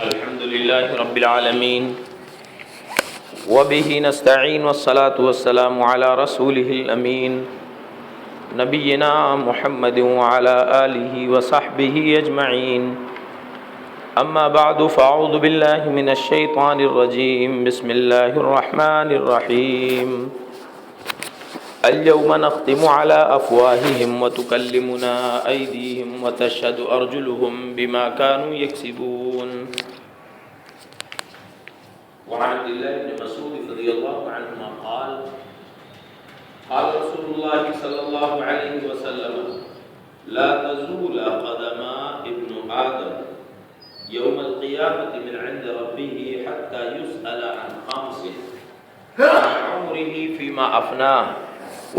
الحمد لله رب العالمين وبه نستعين والصلاة والسلام على رسوله الأمين نبينا محمد وعلى آله وصحبه أجمعين أما بعد فأعوذ بالله من الشيطان الرجيم بسم الله الرحمن الرحيم اليوم نختم على أفواههم وتكلمنا أيديهم وتشهد أرجلهم بما كانوا يكسبون. وعن عبد الله بن مسعود رضي الله عنهما قال قال رسول الله صلى الله عليه وسلم لا تزول قدم ابن آدم يوم القيامة من عند ربه حتى يسأل عن خمس: عن عمره فيما أفناه،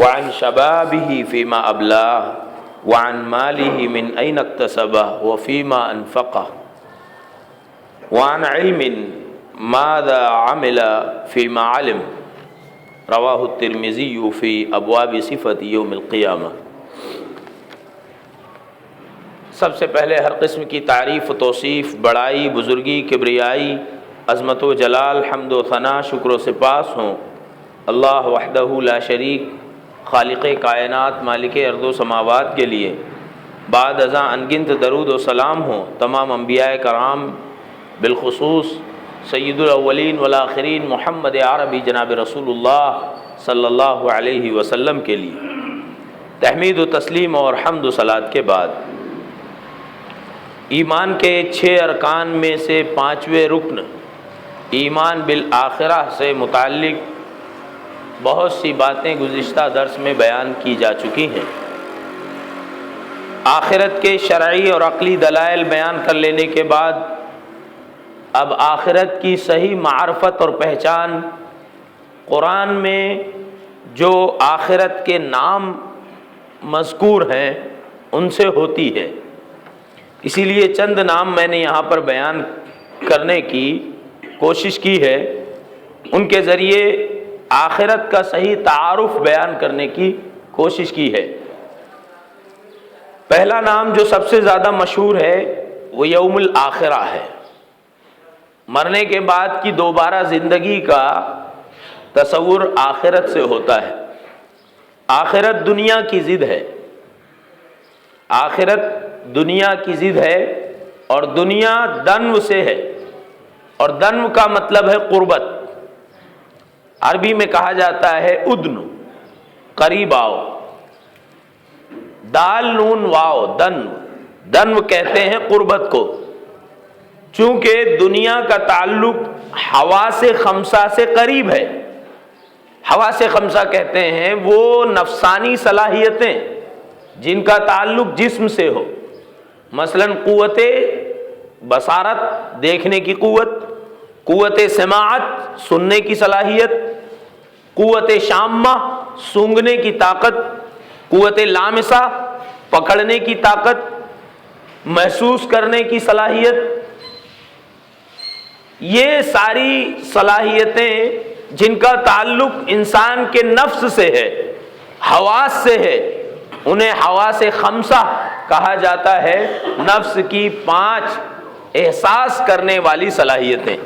وعن شبابه فيما أبلاه، وعن ماله من أين اكتسبه وفيما أنفقه، وعن علم ماذا عمل فيما علم. رواہ الترمذی فی ابواب صفت یوم القیامہ. سب سے پہلے ہر قسم کی تعریف و توصیف، بڑائی، بزرگی، کبریائی، عظمت و جلال، حمد و ثنا، شکر و سپاس ہوں اللہ وحدہ لا شریک، خالق کائنات، مالک ارض و سماوات کے لیے. بعد ازاں انگنت درود و سلام ہوں تمام انبیاء کرام، بالخصوص سید الاولین والآخرین محمد عربی جناب رسول اللہ صلی اللہ علیہ وسلم کے لیے. تحمید و تسلیم اور حمد و صلات کے بعد ایمان کے 6 ارکان میں سے 5ویں رکن ایمان بالآخرہ سے متعلق بہت سی باتیں گزشتہ درس میں بیان کی جا چکی ہیں. آخرت کے شرعی اور عقلی دلائل بیان کر لینے کے بعد اب آخرت کی صحیح معرفت اور پہچان قرآن میں جو آخرت کے نام مذکور ہیں ان سے ہوتی ہے. اسی لیے چند نام میں نے یہاں پر بیان کرنے کی کوشش کی ہے، ان کے ذریعے آخرت کا صحیح تعارف بیان کرنے کی کوشش کی ہے. پہلا نام جو سب سے زیادہ مشہور ہے وہ یوم الآخرہ ہے. مرنے کے بعد کی دوبارہ زندگی کا تصور آخرت سے ہوتا ہے. آخرت دنیا کی ضد ہے، آخرت دنیا کی ضد ہے، اور دنیا دنو سے ہے، اور دنو کا مطلب ہے قربت. عربی میں کہا جاتا ہے ادنو، قریب آؤ. دال نون واو دنو، دنو کہتے ہیں قربت کو. چونکہ دنیا کا تعلق حواس خمسہ سے قریب ہے. حواس خمسہ کہتے ہیں وہ نفسانی صلاحیتیں جن کا تعلق جسم سے ہو، مثلا قوت بصارت دیکھنے کی قوت، قوت سماعت سننے کی صلاحیت، قوت شامہ سونگھنے کی طاقت، قوت لامسہ پکڑنے کی طاقت، محسوس کرنے کی صلاحیت. یہ ساری صلاحیتیں جن کا تعلق انسان کے نفس سے ہے، حواس سے ہے، انہیں حواس خمسہ کہا جاتا ہے. نفس کی 5 احساس کرنے والی صلاحیتیں.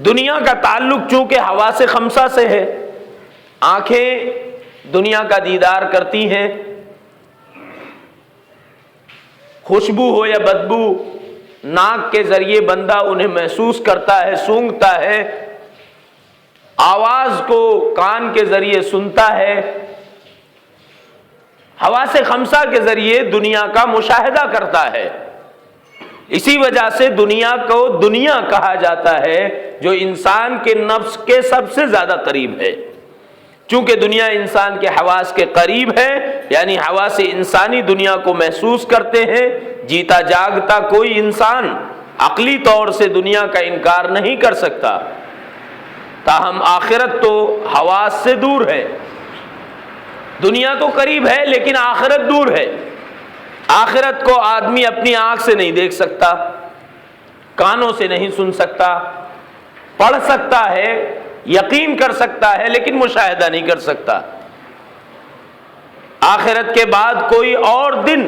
دنیا کا تعلق چونکہ حواس خمسہ سے ہے، آنکھیں دنیا کا دیدار کرتی ہیں، خوشبو ہو یا بدبو ناک کے ذریعے بندہ انہیں محسوس کرتا ہے، سونگھتا ہے، آواز کو کان کے ذریعے سنتا ہے. حواس خمسہ کے ذریعے دنیا کا مشاہدہ کرتا ہے. اسی وجہ سے دنیا کو دنیا کہا جاتا ہے جو انسان کے نفس کے سب سے زیادہ قریب ہے. چونکہ دنیا انسان کے حواس کے قریب ہے، یعنی حواس انسانی دنیا کو محسوس کرتے ہیں. جیتا جاگتا کوئی انسان عقلی طور سے دنیا کا انکار نہیں کر سکتا. تاہم آخرت تو حواس سے دور ہے. دنیا تو قریب ہے لیکن آخرت دور ہے. آخرت کو آدمی اپنی آنکھ سے نہیں دیکھ سکتا، کانوں سے نہیں سن سکتا، پڑھ سکتا ہے، یقین کر سکتا ہے لیکن مشاہدہ نہیں کر سکتا. آخرت کے بعد کوئی اور دن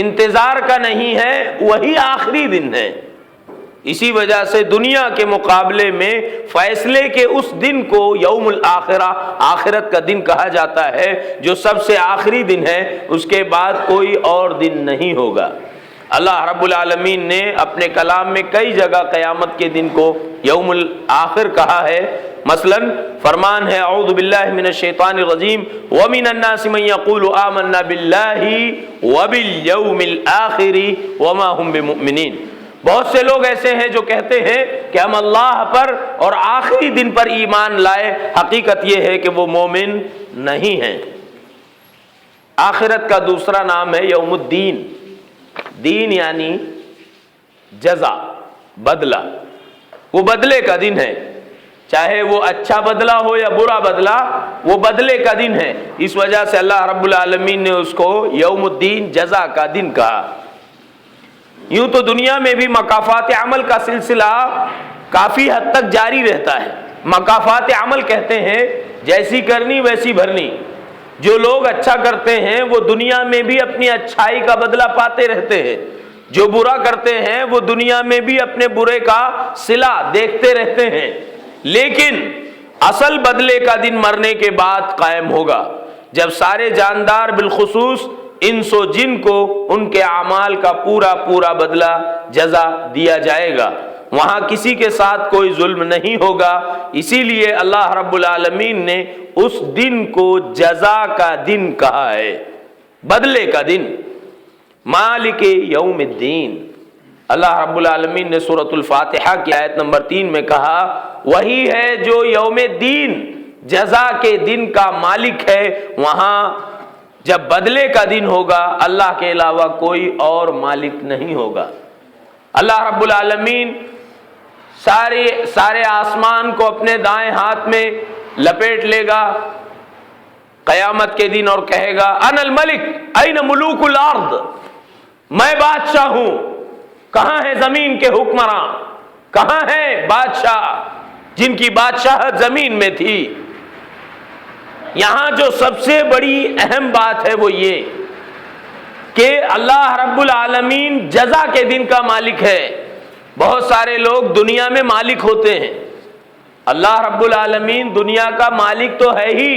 انتظار کا نہیں ہے، وہی آخری دن ہے. اسی وجہ سے دنیا کے مقابلے میں فیصلے کے اس دن کو یوم الآخرہ، آخرت کا دن کہا جاتا ہے، جو سب سے آخری دن ہے، اس کے بعد کوئی اور دن نہیں ہوگا۔ اللہ رب العالمین نے اپنے کلام میں کئی جگہ قیامت کے دن کو یوم الآخر کہا ہے۔ مثلا فرمان ہے اعوذ باللہ من الشیطان الرجیم ومن الناس من یقول آمنا باللہ وبالیوم الآخر وما هم بمؤمنین، بہت سے لوگ ایسے ہیں جو کہتے ہیں کہ ہم اللہ پر اور آخری دن پر ایمان لائے، حقیقت یہ ہے کہ وہ مومن نہیں ہیں۔ آخرت کا دوسرا نام ہے یوم الدین، دین یعنی جزا، بدلہ، وہ بدلے کا دن ہے، چاہے وہ اچھا بدلہ ہو یا برا بدلہ، وہ بدلے کا دن ہے۔ اس وجہ سے اللہ رب العالمین نے اس کو یوم الدین، جزا کا دن کہا۔ یوں تو دنیا میں بھی مکافات عمل کا سلسلہ کافی حد تک جاری رہتا ہے۔ مکافات عمل کہتے ہیں جیسی کرنی ویسی بھرنی۔ جو لوگ اچھا کرتے ہیں وہ دنیا میں بھی اپنی اچھائی کا بدلہ پاتے رہتے ہیں، جو برا کرتے ہیں وہ دنیا میں بھی اپنے برے کا صلہ دیکھتے رہتے ہیں، لیکن اصل بدلے کا دن مرنے کے بعد قائم ہوگا، جب سارے جاندار بالخصوص انس و جن کو ان کے اعمال کا پورا پورا بدلہ جزا دیا جائے گا۔ وہاں کسی کے ساتھ کوئی ظلم نہیں ہوگا، اسی لیے اللہ رب العالمین نے اس دن کو جزا کا دن کہا ہے، بدلے کا دن۔ مالک یوم الدین، اللہ رب العالمین نے سورۃ الفاتحہ کی آیت نمبر 3 میں کہا وہی ہے جو یوم الدین، جزا کے دن کا مالک ہے۔ وہاں جب بدلے کا دن ہوگا اللہ کے علاوہ کوئی اور مالک نہیں ہوگا۔ اللہ رب العالمین سارے آسمان کو اپنے دائیں ہاتھ میں لپیٹ لے گا قیامت کے دن اور کہے گا انا الملک این ملوک الارض، میں بادشاہ ہوں، کہاں ہے زمین کے حکمراں، کہاں ہے بادشاہ جن کی بادشاہت زمین میں تھی۔ یہاں جو سب سے بڑی اہم بات ہے وہ یہ کہ اللہ رب العالمین جزا کے دن کا مالک ہے۔ بہت سارے لوگ دنیا میں مالک ہوتے ہیں، اللہ رب العالمین دنیا کا مالک تو ہے ہی،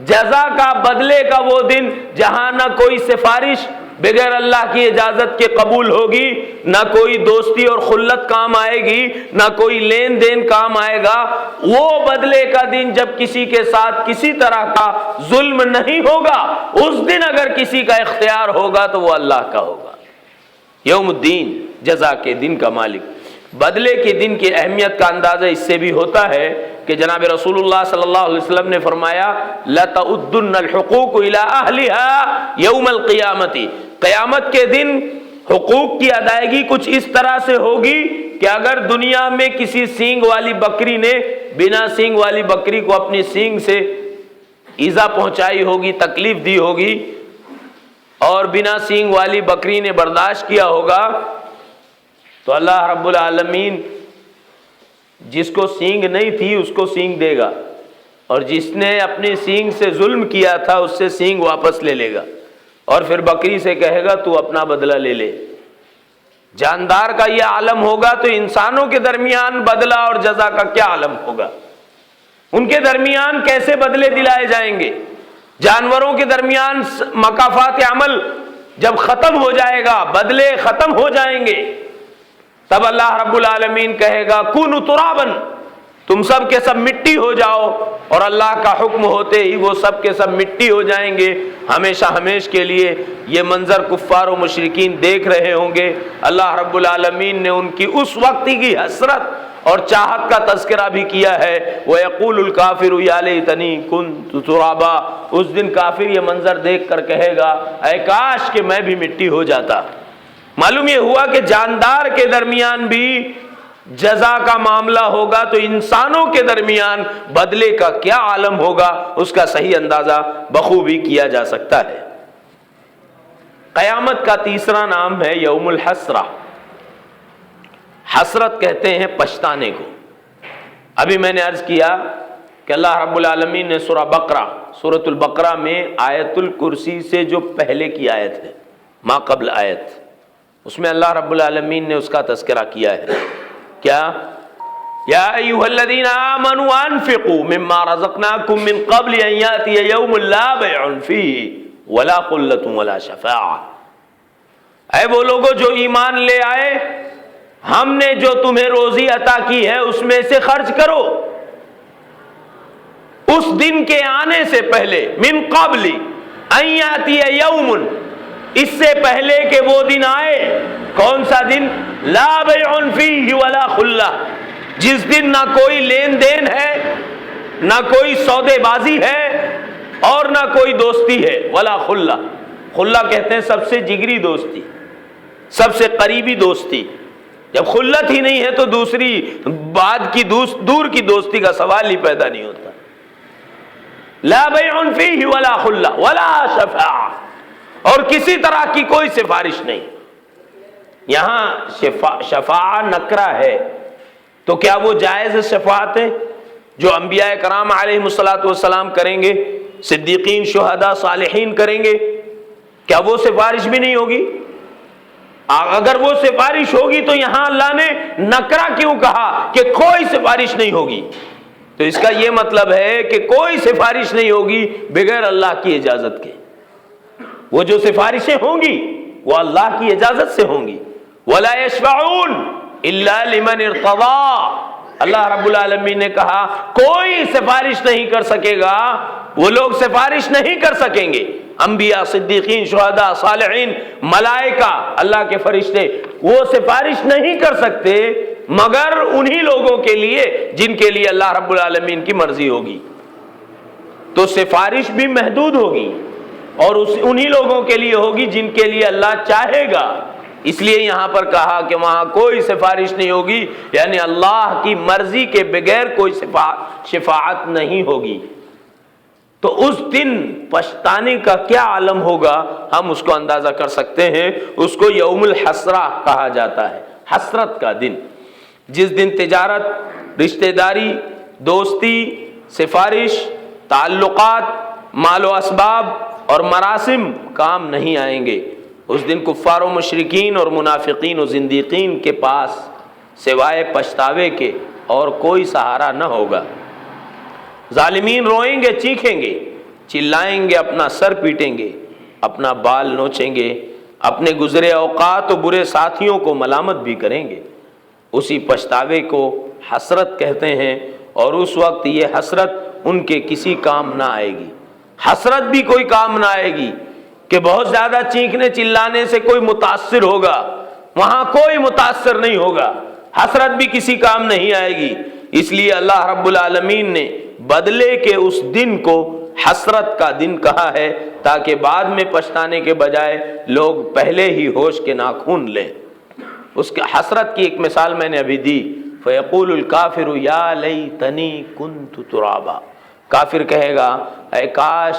جزا کا بدلے کا وہ دن جہاں نہ کوئی سفارش بغیر اللہ کی اجازت کے قبول ہوگی، نہ کوئی دوستی اور خلت کام آئے گی، نہ کوئی لین دین کام آئے گا، وہ بدلے کا دن جب کسی کے ساتھ کسی طرح کا ظلم نہیں ہوگا، اس دن اگر کسی کا اختیار ہوگا تو وہ اللہ کا ہوگا۔ یوم الدین، جزا کے دن کا مالک۔ بدلے کے دن کی اہمیت کا اندازہ اس سے بھی ہوتا ہے کہ جناب رسول اللہ صلی اللہ علیہ وسلم نے فرمایا لَتَؤُدُّنَّ الْحُقُوقُ إِلَىٰ أَهْلِهَا يَوْمَ الْقِيَامَةِ، قیامت کے دن حقوق کی ادائیگی کچھ اس طرح سے ہوگی کہ اگر دنیا میں کسی سینگ والی بکری نے بنا سینگ والی بکری کو اپنی سینگ سے ایذا پہنچائی ہوگی، تکلیف دی ہوگی، اور بنا سینگ والی بکری نے برداشت کیا ہوگا، تو اللہ رب العالمین جس کو سینگ نہیں تھی اس کو سینگ دے گا، اور جس نے اپنی سینگ سے ظلم کیا تھا اس سے سینگ واپس لے لے گا، اور پھر بکری سے کہے گا تو اپنا بدلہ لے لے۔ جاندار کا یہ عالم ہوگا تو انسانوں کے درمیان بدلہ اور جزا کا کیا عالم ہوگا؟ ان کے درمیان کیسے بدلے دلائے جائیں گے؟ جانوروں کے درمیان مکافات عمل جب ختم ہو جائے گا، بدلے ختم ہو جائیں گے، تب اللہ رب العالمین کہے گا کونوا ترابا، تم سب کے سب مٹی ہو جاؤ، اور اللہ کا حکم ہوتے ہی وہ سب کے سب مٹی ہو جائیں گے ہمیشہ ہمیش کے لیے۔ یہ منظر کفار و مشرکین دیکھ رہے ہوں گے۔ اللہ رب العالمین نے ان کی اس وقت کی حسرت اور چاہت کا تذکرہ بھی کیا ہے، وَيَقُولُ الْكَافِرُ يَا لَيْتَنِي كُنتُ تُرَابًا، اس دن کافر یہ منظر دیکھ کر کہے گا اے کاش کہ میں بھی مٹی ہو جاتا۔ معلوم یہ ہوا کہ جاندار کے درمیان بھی جزا کا معاملہ ہوگا، تو انسانوں کے درمیان بدلے کا کیا عالم ہوگا اس کا صحیح اندازہ بخوبی کیا جا سکتا ہے۔ قیامت کا تیسرا نام ہے یوم الحسرہ۔ حسرت کہتے ہیں پچھتانے کو۔ ابھی میں نے عرض کیا کہ اللہ رب العالمین نے سورۃ البقرہ میں آیت الکرسی سے جو پہلے کی آیت ہے، ما قبل آیت، اس میں اللہ رب العالمین نے اس کا تذکرہ کیا ہے کیا؟ یا ایھا الذین آمنوا انفقوا مما رزقناکم من قبل ان یاتی یوم لا بیع فیہ ولا خلۃ ولا شفاعہ، اے وہ لوگوں جو ایمان لے آئے، ہم نے جو تمہیں روزی عطا کی ہے اس میں سے خرچ کرو اس دن کے آنے سے پہلے، من قبل ان یاتی یوم، اس سے پہلے کہ وہ دن آئے۔ کون سا دن؟ لا بیع فیہ ولا خلہ، جس دن نہ کوئی لین دین ہے، نہ کوئی سودے بازی ہے اور نہ کوئی دوستی ہے۔ ولا خلہ، خلہ کہتے ہیں سب سے جگری دوستی، سب سے قریبی دوستی۔ جب خلت ہی نہیں ہے تو دوسری بعد کی دور کی دوستی کا سوال ہی پیدا نہیں ہوتا۔ لا بیع فیہ ولا خلہ ولا شفاعہ، اور کسی طرح کی کوئی سفارش نہیں۔ یہاں شفاعہ نکرہ ہے، تو کیا وہ جائز شفاعت ہے جو انبیاء کرام علیہ الصلوۃ والسلام کریں گے، صدیقین، شہداء، صالحین کریں گے؟ کیا وہ سفارش بھی نہیں ہوگی؟ اگر وہ سفارش ہوگی تو یہاں اللہ نے نکرہ کیوں کہا کہ کوئی سفارش نہیں ہوگی؟ تو اس کا یہ مطلب ہے کہ کوئی سفارش نہیں ہوگی بغیر اللہ کی اجازت کے۔ وہ جو سفارشیں ہوں گی وہ اللہ کی اجازت سے ہوں گی۔ وَلَا يَشْفَعُونَ إِلَّا لِمَنِ ارْتَضَىٰ، اللہ رب العالمین نے کہا کوئی سفارش نہیں کر سکے گا، وہ لوگ سفارش نہیں کر سکیں گے، انبیاء، صدیقین، شہداء، صالحین، ملائکہ، اللہ کے فرشتے، وہ سفارش نہیں کر سکتے مگر انہی لوگوں کے لیے جن کے لیے اللہ رب العالمین کی مرضی ہوگی۔ تو سفارش بھی محدود ہوگی اور انہی لوگوں کے لیے ہوگی جن کے لیے اللہ چاہے گا۔ اس لیے یہاں پر کہا کہ وہاں کوئی سفارش نہیں ہوگی، یعنی اللہ کی مرضی کے بغیر کوئی شفاعت نہیں ہوگی۔ تو اس دن پچھتانے کا کیا عالم ہوگا ہم اس کو اندازہ کر سکتے ہیں۔ اس کو یوم الحسرہ کہا جاتا ہے، حسرت کا دن، جس دن تجارت، رشتہ داری، دوستی، سفارش، تعلقات، مال و اسباب اور مراسم کام نہیں آئیں گے۔ اس دن کفار و مشرکین اور منافقین و زندیقین کے پاس سوائے پچھتاوے کے اور کوئی سہارا نہ ہوگا۔ ظالمین روئیں گے، چیخیں گے، چلائیں گے، اپنا سر پیٹیں گے، اپنا بال نوچیں گے، اپنے گزرے اوقات و برے ساتھیوں کو ملامت بھی کریں گے۔ اسی پچھتاوے کو حسرت کہتے ہیں، اور اس وقت یہ حسرت ان کے کسی کام نہ آئے گی۔ حسرت بھی کوئی کام نہ آئے گی کہ بہت زیادہ چیخنے چلانے سے کوئی متاثر ہوگا، وہاں کوئی متاثر نہیں ہوگا، حسرت بھی کسی کام نہیں آئے گی۔ اس لیے اللہ رب العالمین نے بدلے کے اس دن کو حسرت کا دن کہا ہے، تاکہ بعد میں پچھتانے کے بجائے لوگ پہلے ہی ہوش کے ناخن لیں۔ اس کے حسرت کی ایک مثال میں نے ابھی دی، فَيَقُولُ الْكَافِرُ يَا لَيْتَنِي كُنْتُ تُرَابًا، کافر کہے گا اے کاش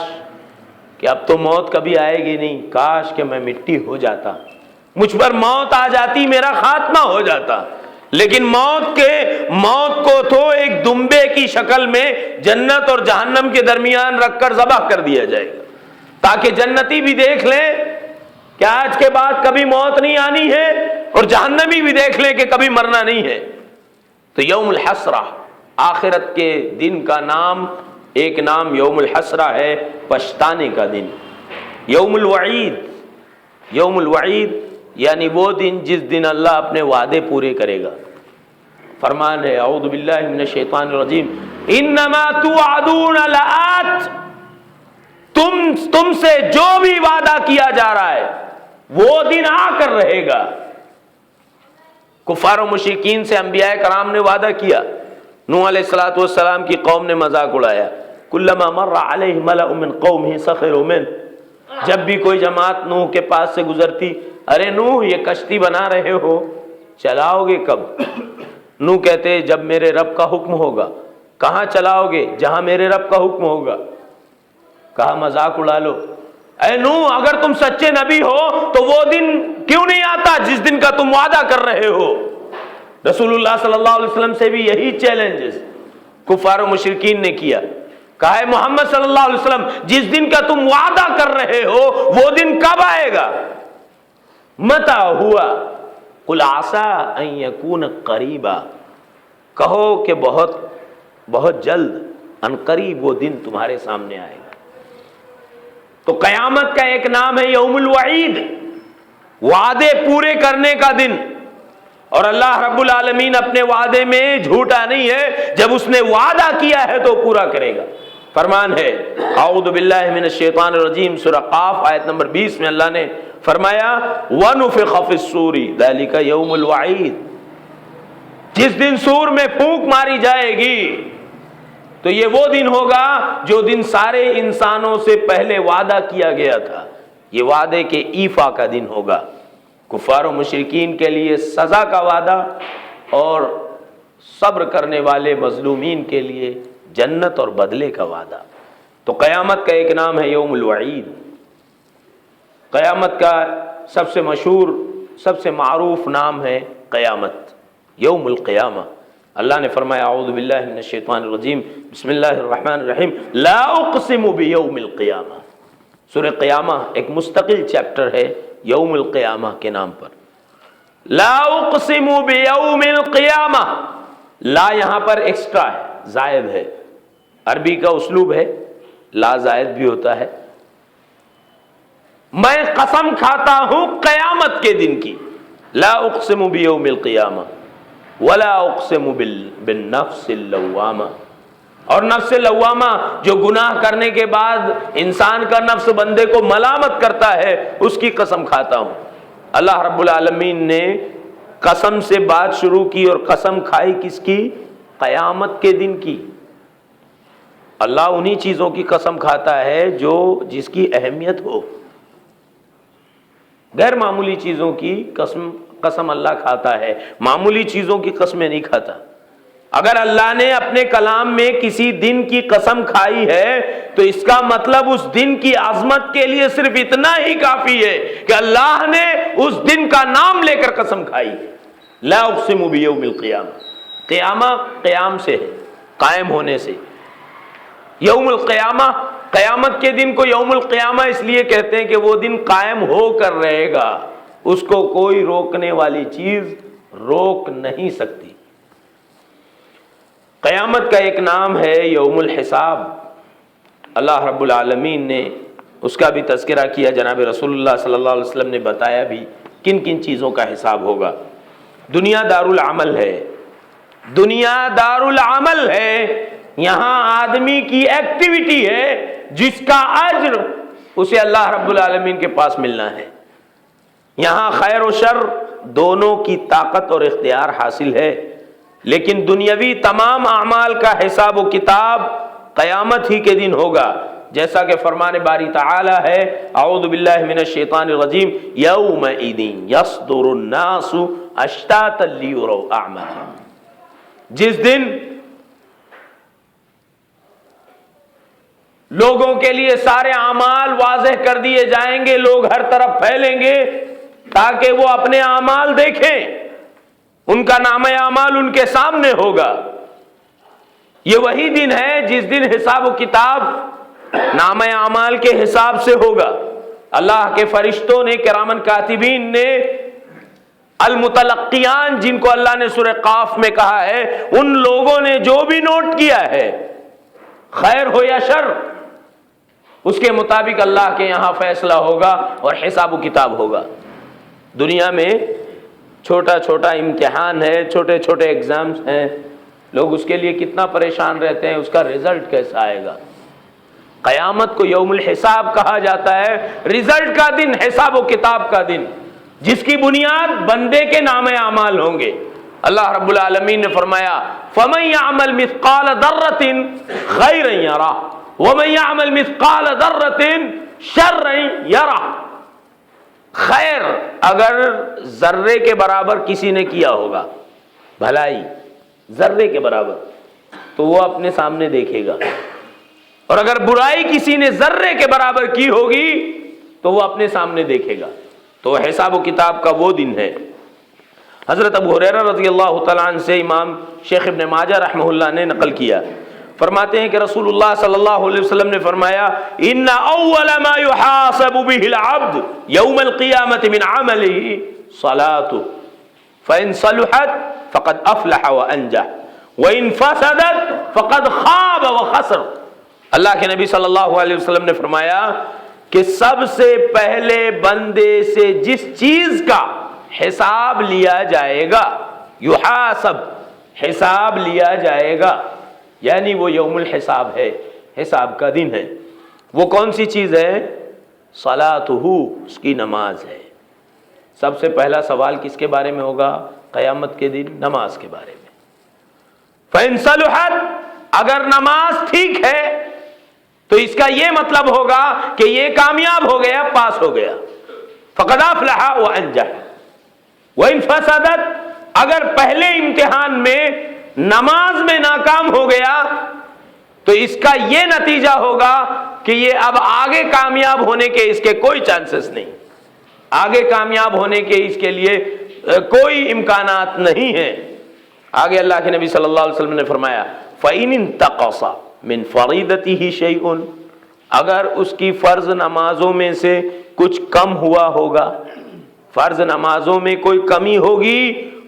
کہ اب تو موت کبھی آئے گی نہیں، کاش کہ میں مٹی ہو جاتا، مجھ پر موت آ جاتی، میرا خاتمہ ہو جاتا۔ لیکن موت کو تو ایک دمبے کی شکل میں جنت اور جہنم کے درمیان رکھ کر ذبح کر دیا جائے گا، تاکہ جنتی بھی دیکھ لیں کہ آج کے بعد کبھی موت نہیں آنی ہے، اور جہنمی بھی دیکھ لیں کہ کبھی مرنا نہیں ہے۔ تو یوم الحسرہ، آخرت کے دن کا نام، ایک نام یوم الحسرہ ہے، پچھتانے کا دن۔ یوم الوعید، یوم الوعید یعنی وہ دن جس دن اللہ اپنے وعدے پورے کرے گا۔ فرمان ہے اعوذ باللہ من الشیطان الرجیم، انما توعدون لآت، تم سے جو بھی وعدہ کیا جا رہا ہے وہ دن آ کر رہے گا۔ کفار و مشرکین سے انبیاء کرام نے وعدہ کیا، نوح علیہ الصلوۃ والسلام کی قوم نے مذاق اڑایا، کلما مر علیہ ملأ من قومہ سخروا منہ، جب بھی کوئی جماعت نوح کے پاس سے گزرتی، ارے نوح یہ کشتی بنا رہے ہو، چلاؤ گے کب؟ نوح کہتے جب میرے رب کا حکم ہوگا۔ کہاں چلاؤ گے؟ جہاں میرے رب کا حکم ہوگا۔ کہا مذاق اڑا لو، اے نوح اگر تم سچے نبی ہو تو وہ دن کیوں نہیں آتا جس دن کا تم وعدہ کر رہے ہو؟ رسول اللہ صلی اللہ علیہ وسلم سے بھی یہی چیلنجز کفار و مشرکین نے کیا، کہا ہے محمد صلی اللہ علیہ وسلم جس دن کا تم وعدہ کر رہے ہو وہ دن کب آئے گا؟ متى ہوا؟ قل عسى ان يكون قریبا، کہو کہ بہت بہت جلد، ان قریب وہ دن تمہارے سامنے آئے گا۔ تو قیامت کا ایک نام ہے یوم الوعید، وعدے پورے کرنے کا دن، اور اللہ رب العالمین اپنے وعدے میں جھوٹا نہیں ہے، جب اس نے وعدہ کیا ہے تو پورا کرے گا۔ فرمان ہے اعوذ باللہ من الشیطان الرجیم، سورہ قاف آیت نمبر 20 میں اللہ نے فرمایا وَنُفِخَ فِي الصُّورِ ذَلِكَ يَوْمُ الْوَعِيدِ، جس دن سور میں پھونک ماری جائے گی تو یہ وہ دن ہوگا جو دن سارے انسانوں سے پہلے وعدہ کیا گیا تھا، یہ وعدے کے ایفا کا دن ہوگا، کفار و مشرکین کے لیے سزا کا وعدہ اور صبر کرنے والے مظلومین کے لیے جنت اور بدلے کا وعدہ۔ تو قیامت کا ایک نام ہے یوم الوعید۔ قیامت کا سب سے مشہور، سب سے معروف نام ہے قیامت، یوم القیامہ۔ اللہ نے فرمایا اعوذ باللہ من الشیطان الرجیم بسم اللہ الرحمن الرحیم لا اقسم بیوم القیامہ۔ سورہ قیامہ ایک مستقل چیپٹر ہے یوم القیامہ کے نام پر۔ لا اقسم بیوم القیامہ، لا یہاں پر ایکسٹرا ہے، زائد ہے، عربی کا اسلوب ہے لا زائد بھی ہوتا ہے۔ میں قسم کھاتا ہوں قیامت کے دن کی، لا اقسم بیوم القیامہ ولا اقسم بالنفس اللوامہ، اور نفس لوامہ جو گناہ کرنے کے بعد انسان کا نفس بندے کو ملامت کرتا ہے، اس کی قسم کھاتا ہوں۔ اللہ رب العالمین نے قسم سے بات شروع کی اور قسم کھائی کس کی؟ قیامت کے دن کی۔ اللہ انہی چیزوں کی قسم کھاتا ہے جس کی اہمیت ہو، غیر معمولی چیزوں کی قسم اللہ کھاتا ہے، معمولی چیزوں کی قسمیں نہیں کھاتا۔ اگر اللہ نے اپنے کلام میں کسی دن کی قسم کھائی ہے تو اس کا مطلب اس دن کی عظمت کے لیے صرف اتنا ہی کافی ہے کہ اللہ نے اس دن کا نام لے کر قسم کھائی۔ لا اقسم بیوم القیامہ، قیامہ قیام سے ہے، قائم ہونے سے۔ یوم القیامہ، قیامت کے دن کو یوم القیامہ اس لیے کہتے ہیں کہ وہ دن قائم ہو کر رہے گا، اس کو کوئی روکنے والی چیز روک نہیں سکتی۔ قیامت کا ایک نام ہے یوم الحساب۔ اللہ رب العالمین نے اس کا بھی تذکرہ کیا، جناب رسول اللہ صلی اللہ علیہ وسلم نے بتایا بھی کن کن چیزوں کا حساب ہوگا۔ دنیا دار العمل ہے، دنیا دار العمل ہے، یہاں آدمی کی ایکٹیویٹی ہے جس کا اجر اسے اللہ رب العالمین کے پاس ملنا ہے۔ یہاں خیر و شر دونوں کی طاقت اور اختیار حاصل ہے، لیکن دنیاوی تمام اعمال کا حساب و کتاب قیامت ہی کے دن ہوگا، جیسا کہ فرمان باری تعالی ہے اعوذ باللہ من الشیطان الرجیم یومئذ یصدر الناس اشتاتا لیروا اعمالهم، جس دن لوگوں کے لیے سارے اعمال واضح کر دیے جائیں گے، لوگ ہر طرف پھیلیں گے تاکہ وہ اپنے اعمال دیکھیں، ان کا نام اعمال ان کے سامنے ہوگا۔ یہ وہی دن ہے جس دن حساب و کتاب نام اعمال کے حساب سے ہوگا۔ اللہ کے فرشتوں نے، کرامن کاتبین نے، المتلقیان جن کو اللہ نے سورہ قاف میں کہا ہے، ان لوگوں نے جو بھی نوٹ کیا ہے خیر ہو یا شر، اس کے مطابق اللہ کے یہاں فیصلہ ہوگا اور حساب و کتاب ہوگا۔ دنیا میں چھوٹا چھوٹا امتحان ہے، چھوٹے چھوٹے ایگزامز ہیں، لوگ اس کے لیے کتنا پریشان رہتے ہیں، اس کا رزلٹ کیسا آئے گا۔ قیامت کو یوم الحساب کہا جاتا ہے، رزلٹ کا دن، حساب و کتاب کا دن، جس کی بنیاد بندے کے نام اعمال ہوں گے۔ اللہ رب العالمین نے فرمایا فَمَن يَعْمَلْ مِثْقَالَ ذَرَّةٍ خَيْرًا يَرَهُ وَمَن يَعْمَلْ مِثْقَالَ ذَرَّةٍ شَرًّا يَرَهُ، خیر اگر ذرے کے برابر کسی نے کیا ہوگا، بھلائی ذرے کے برابر، تو وہ اپنے سامنے دیکھے گا، اور اگر برائی کسی نے ذرے کے برابر کی ہوگی تو وہ اپنے سامنے دیکھے گا۔ تو حساب و کتاب کا وہ دن ہے۔ حضرت ابو ہریرہ رضی اللہ تعالیٰ عنہ سے امام شیخ ابن ماجہ رحمہ اللہ نے نقل کیا، فرماتے ہیں کہ رسول اللہ صلی اللہ علیہ وسلم نے فرمایا ان اول ما يحاسب به العبد يوم القیامة من عمله صلاته، فَإِن صَلُحَتْ فَقَدْ أَفْلَحَ وَأَنجَحَ وَإِن فَسَدَتْ فَقَدْ خَابَ وَخَسِرَ۔ اللہ کے نبی صلی اللہ علیہ وسلم نے فرمایا کہ سب سے پہلے بندے سے جس چیز کا حساب لیا جائے گا، یحاسب، حساب لیا جائے گا، یعنی وہ یوم الحساب ہے، حساب کا دن ہے، وہ کون سی چیز ہے؟ صلاتہ، اس کی نماز ہے۔ سب سے پہلا سوال کس کے بارے میں ہوگا؟ قیامت کے دن نماز کے بارے میں۔ فَإِن صَلُحَتْ، اگر نماز ٹھیک ہے تو اس کا یہ مطلب ہوگا کہ یہ کامیاب ہو گیا، پاس ہو گیا، فَقَدْ أَفْلَحَ وَأَنجَحَ وَإِن فَسَدَتْ، اگر پہلے امتحان میں نماز میں ناکام ہو گیا تو اس کا یہ نتیجہ ہوگا کہ یہ اب آگے کامیاب ہونے کے اس کے کوئی چانسز نہیں، آگے کامیاب ہونے کے اس کے لیے کوئی امکانات نہیں ہیں۔ آگے اللہ کے نبی صلی اللہ علیہ وسلم نے فرمایا فَإِنِ انتقص من فریضتہ شیء، اگر اس کی فرض نمازوں میں سے کچھ کم ہوا ہوگا، فرض نمازوں میں کوئی کمی ہوگی،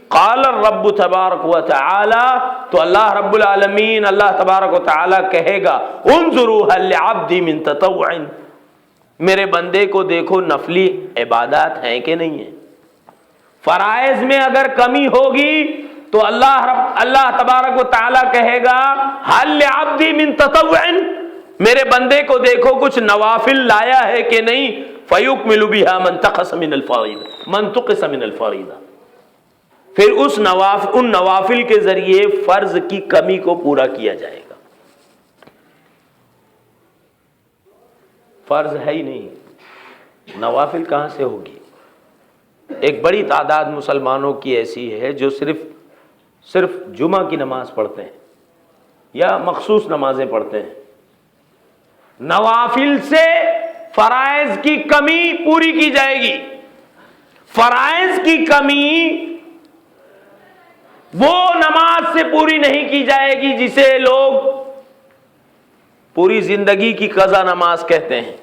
قال الرب تبارک و تعالی، تو اللہ رب العالمین، اللہ تبارک و تعالی کہے گا انظروا هل لعبدی من تطوع، میرے بندے کو دیکھو نفلی عبادات ہیں کہ نہیں ہیں۔ فرائض میں اگر کمی ہوگی تو اللہ تبارک و تعالی کہے گا هل لعبدی من تطوع، میرے بندے کو دیکھو کچھ نوافل لایا ہے کہ نہیں، فیکمل بها من تقص من الفریضہ، پھر ان نوافل کے ذریعے فرض کی کمی کو پورا کیا جائے گا۔ فرض ہے ہی نہیں، نوافل کہاں سے ہوگی؟ ایک بڑی تعداد مسلمانوں کی ایسی ہے جو صرف جمعہ کی نماز پڑھتے ہیں یا مخصوص نمازیں پڑھتے ہیں، نوافل سے فرائض کی کمی پوری کی جائے گی۔ فرائض کی کمی وہ نماز سے پوری نہیں کی جائے گی جسے لوگ پوری زندگی کی قضا نماز کہتے ہیں،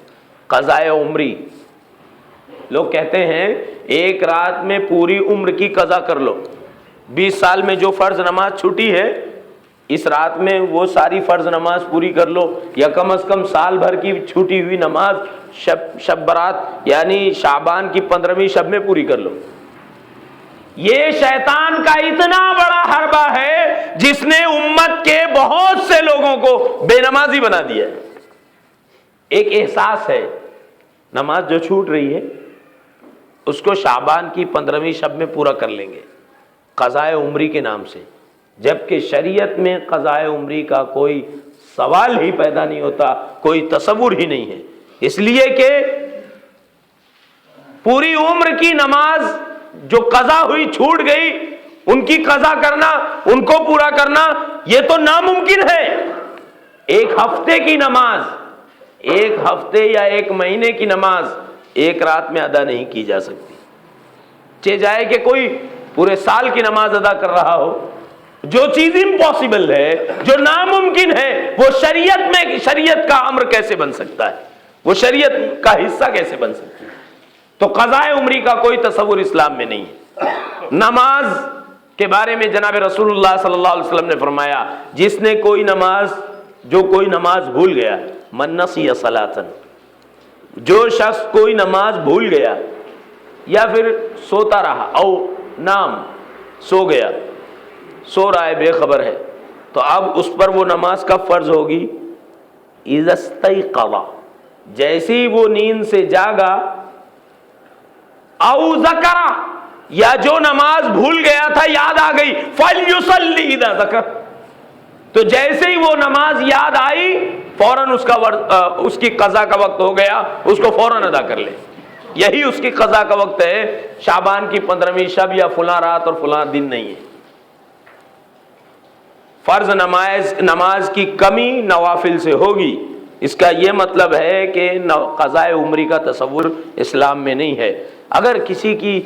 قضاء عمری۔ لوگ کہتے ہیں ایک رات میں پوری عمر کی قضا کر لو، 20 سال میں جو فرض نماز چھوٹی ہے اس رات میں وہ ساری فرض نماز پوری کر لو، یا کم از کم سال بھر کی چھوٹی ہوئی نماز شب برات یعنی شعبان کی 15ویں شب میں پوری کر لو۔ یہ شیطان کا اتنا بڑا حربہ ہے جس نے امت کے بہت سے لوگوں کو بے نمازی بنا دیا ہے۔ ایک احساس ہے نماز جو چھوٹ رہی ہے اس کو شعبان کی 15ویں شب میں پورا کر لیں گے قضاء عمری کے نام سے، جبکہ شریعت میں قضاء عمری کا کوئی سوال ہی پیدا نہیں ہوتا، کوئی تصور ہی نہیں ہے، اس لیے کہ پوری عمر کی نماز جو قضا ہوئی چھوٹ گئی ان کی قضا کرنا، ان کو پورا کرنا یہ تو ناممکن ہے۔ ایک ہفتے کی نماز، ایک ہفتے یا ایک مہینے کی نماز ایک رات میں ادا نہیں کی جا سکتی، چاہے جائے کہ کوئی پورے سال کی نماز ادا کر رہا ہو۔ جو چیز امپاسبل ہے، جو ناممکن ہے، وہ شریعت کا امر کیسے بن سکتا ہے، وہ شریعت کا حصہ کیسے بن سکتی ہے؟ تو قضاء عمری کا کوئی تصور اسلام میں نہیں ہے۔ نماز کے بارے میں جناب رسول اللہ صلی اللہ علیہ وسلم نے فرمایا جس نے کوئی نماز بھول گیا، من نسی صلاۃ، جو شخص کوئی نماز بھول گیا یا پھر سوتا رہا، او نام، سو گیا، سو رہا ہے، بے خبر ہے، تو اب اس پر وہ نماز کب فرض ہوگی؟ اذا استيقظ، جیسے ہی وہ نیند سے جاگا، او ذکر، یا جو نماز بھول گیا تھا یاد آ گئی، فلیصلی اذا ذکر، تو جیسے ہی وہ نماز یاد آئی فوراً اس کی قضا کا وقت ہو گیا، اس کو فوراً ادا کر لے۔ یہی اس کی قضا کا وقت ہے، شعبان کی 15ویں شب یا فلاں رات اور فلاں دن نہیں ہے۔ فرض نماز کی کمی نوافل سے ہوگی، اس کا یہ مطلب ہے کہ قضاء عمری کا تصور اسلام میں نہیں ہے۔ اگر کسی کی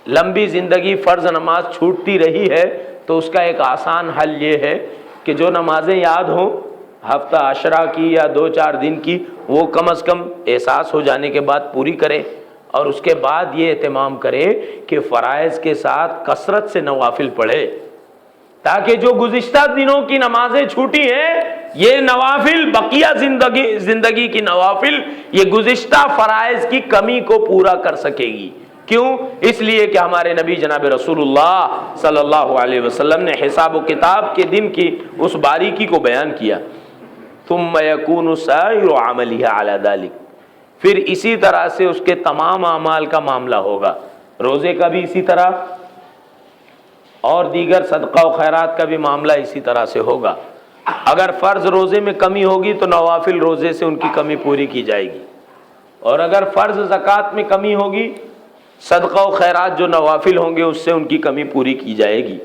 لمبی زندگی فرض نماز چھوٹتی رہی ہے تو اس کا ایک آسان حل یہ ہے کہ جو نمازیں یاد ہوں ہفتہ عشرہ کی یا 2-4 دن کی، وہ کم از کم احساس ہو جانے کے بعد پوری کرے، اور اس کے بعد یہ اہتمام کرے کہ فرائض کے ساتھ کثرت سے نوافل پڑھے، تاکہ جو گزشتہ دنوں کی نمازیں چھوٹی ہیں، یہ نوافل بقیہ زندگی کی نوافل یہ گزشتہ فرائض کی کمی کو پورا کر سکے گی۔ کیوں؟ اس لیے کہ ہمارے نبی جناب رسول اللہ صلی اللہ علیہ وسلم نے حساب و کتاب کے دن کی اس باریکی کو بیان کیا۔ ثم يكون سائر عمله على ذلك، پھر اسی طرح سے اس کے تمام اعمال کا معاملہ ہوگا، روزے کا بھی اسی طرح اور دیگر صدقہ و خیرات کا بھی معاملہ اسی طرح سے ہوگا۔ اگر فرض روزے میں کمی ہوگی تو نوافل روزے سے ان کی کمی پوری کی جائے گی، اور اگر فرض زکوٰۃ میں کمی ہوگی، صدقہ و خیرات جو نوافل ہوں گے اس سے ان کی کمی پوری کی جائے گی۔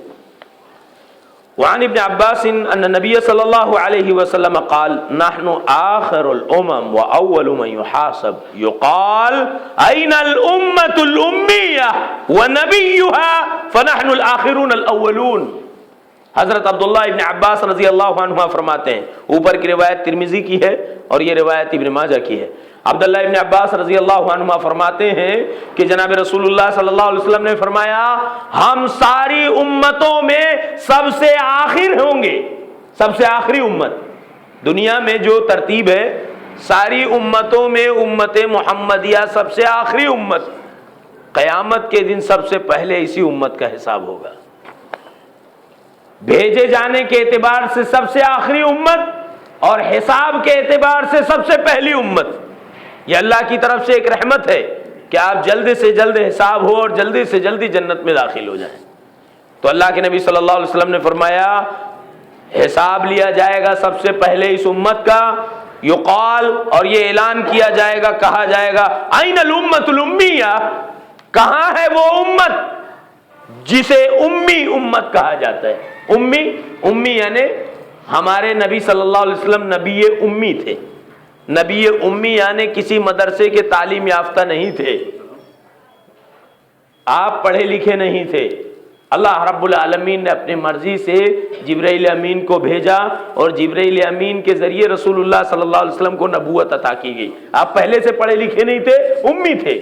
وعن ابن عباس ان النبی صلی اللہ علیہ وسلم قال نحن آخر الامم واول من يحاسب يقال اين الامة الامية ونبيها فنحن الاخرون الاولون۔ حضرت عبداللہ ابن عباس رضی اللہ عنہما فرماتے ہیں، اوپر کی روایت ترمذی کی ہے اور یہ روایت ابن ماجہ کی ہے۔ عبداللہ ابن عباس رضی اللہ عنہما فرماتے ہیں کہ جناب رسول اللہ صلی اللہ علیہ وسلم نے فرمایا ہم ساری امتوں میں سب سے آخر ہوں گے، سب سے آخری امت۔ دنیا میں جو ترتیب ہے، ساری امتوں میں امت محمدیہ سب سے آخری امت، قیامت کے دن سب سے پہلے اسی امت کا حساب ہوگا۔ بھیجے جانے کے اعتبار سے سب سے آخری امت اور حساب کے اعتبار سے سب سے پہلی امت۔ یہ اللہ کی طرف سے ایک رحمت ہے کہ آپ جلد سے جلد حساب ہو اور جلدی سے جلدی جنت میں داخل ہو جائیں۔ تو اللہ کے نبی صلی اللہ علیہ وسلم نے فرمایا حساب لیا جائے گا سب سے پہلے اس امت کا، یقال، اور یہ اعلان کیا جائے گا، کہا جائے گا این الامۃ الامیہ، کہاں ہے وہ امت جسے امی امت کہا جاتا ہے۔ امی یعنی ہمارے نبی صلی اللہ علیہ وسلم نبی امی تھے۔ نبی امی یعنی کسی مدرسے کے تعلیم یافتہ نہیں تھے، آپ پڑھے لکھے نہیں تھے۔ اللہ رب العالمین نے اپنی مرضی سے جبرائیل امین کو بھیجا اور جبرائیل امین کے ذریعے رسول اللہ صلی اللہ علیہ وسلم کو نبوت عطا کی گئی۔ آپ پہلے سے پڑھے لکھے نہیں تھے، امی تھے۔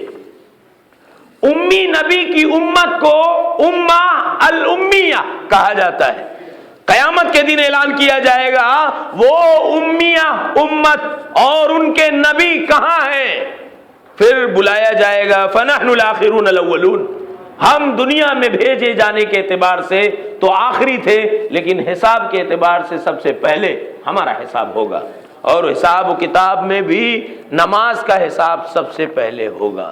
امی نبی کی امت کو امہ الامیہ کہا جاتا ہے۔ قیامت کے دن اعلان کیا جائے گا وہ امیہ امت اور ان کے نبی کہاں ہیں، پھر بلایا جائے گا فنحن الاخرون الاولون، ہم دنیا میں بھیجے جانے کے اعتبار سے تو آخری تھے، لیکن حساب کے اعتبار سے سب سے پہلے ہمارا حساب ہوگا، اور حساب و کتاب میں بھی نماز کا حساب سب سے پہلے ہوگا۔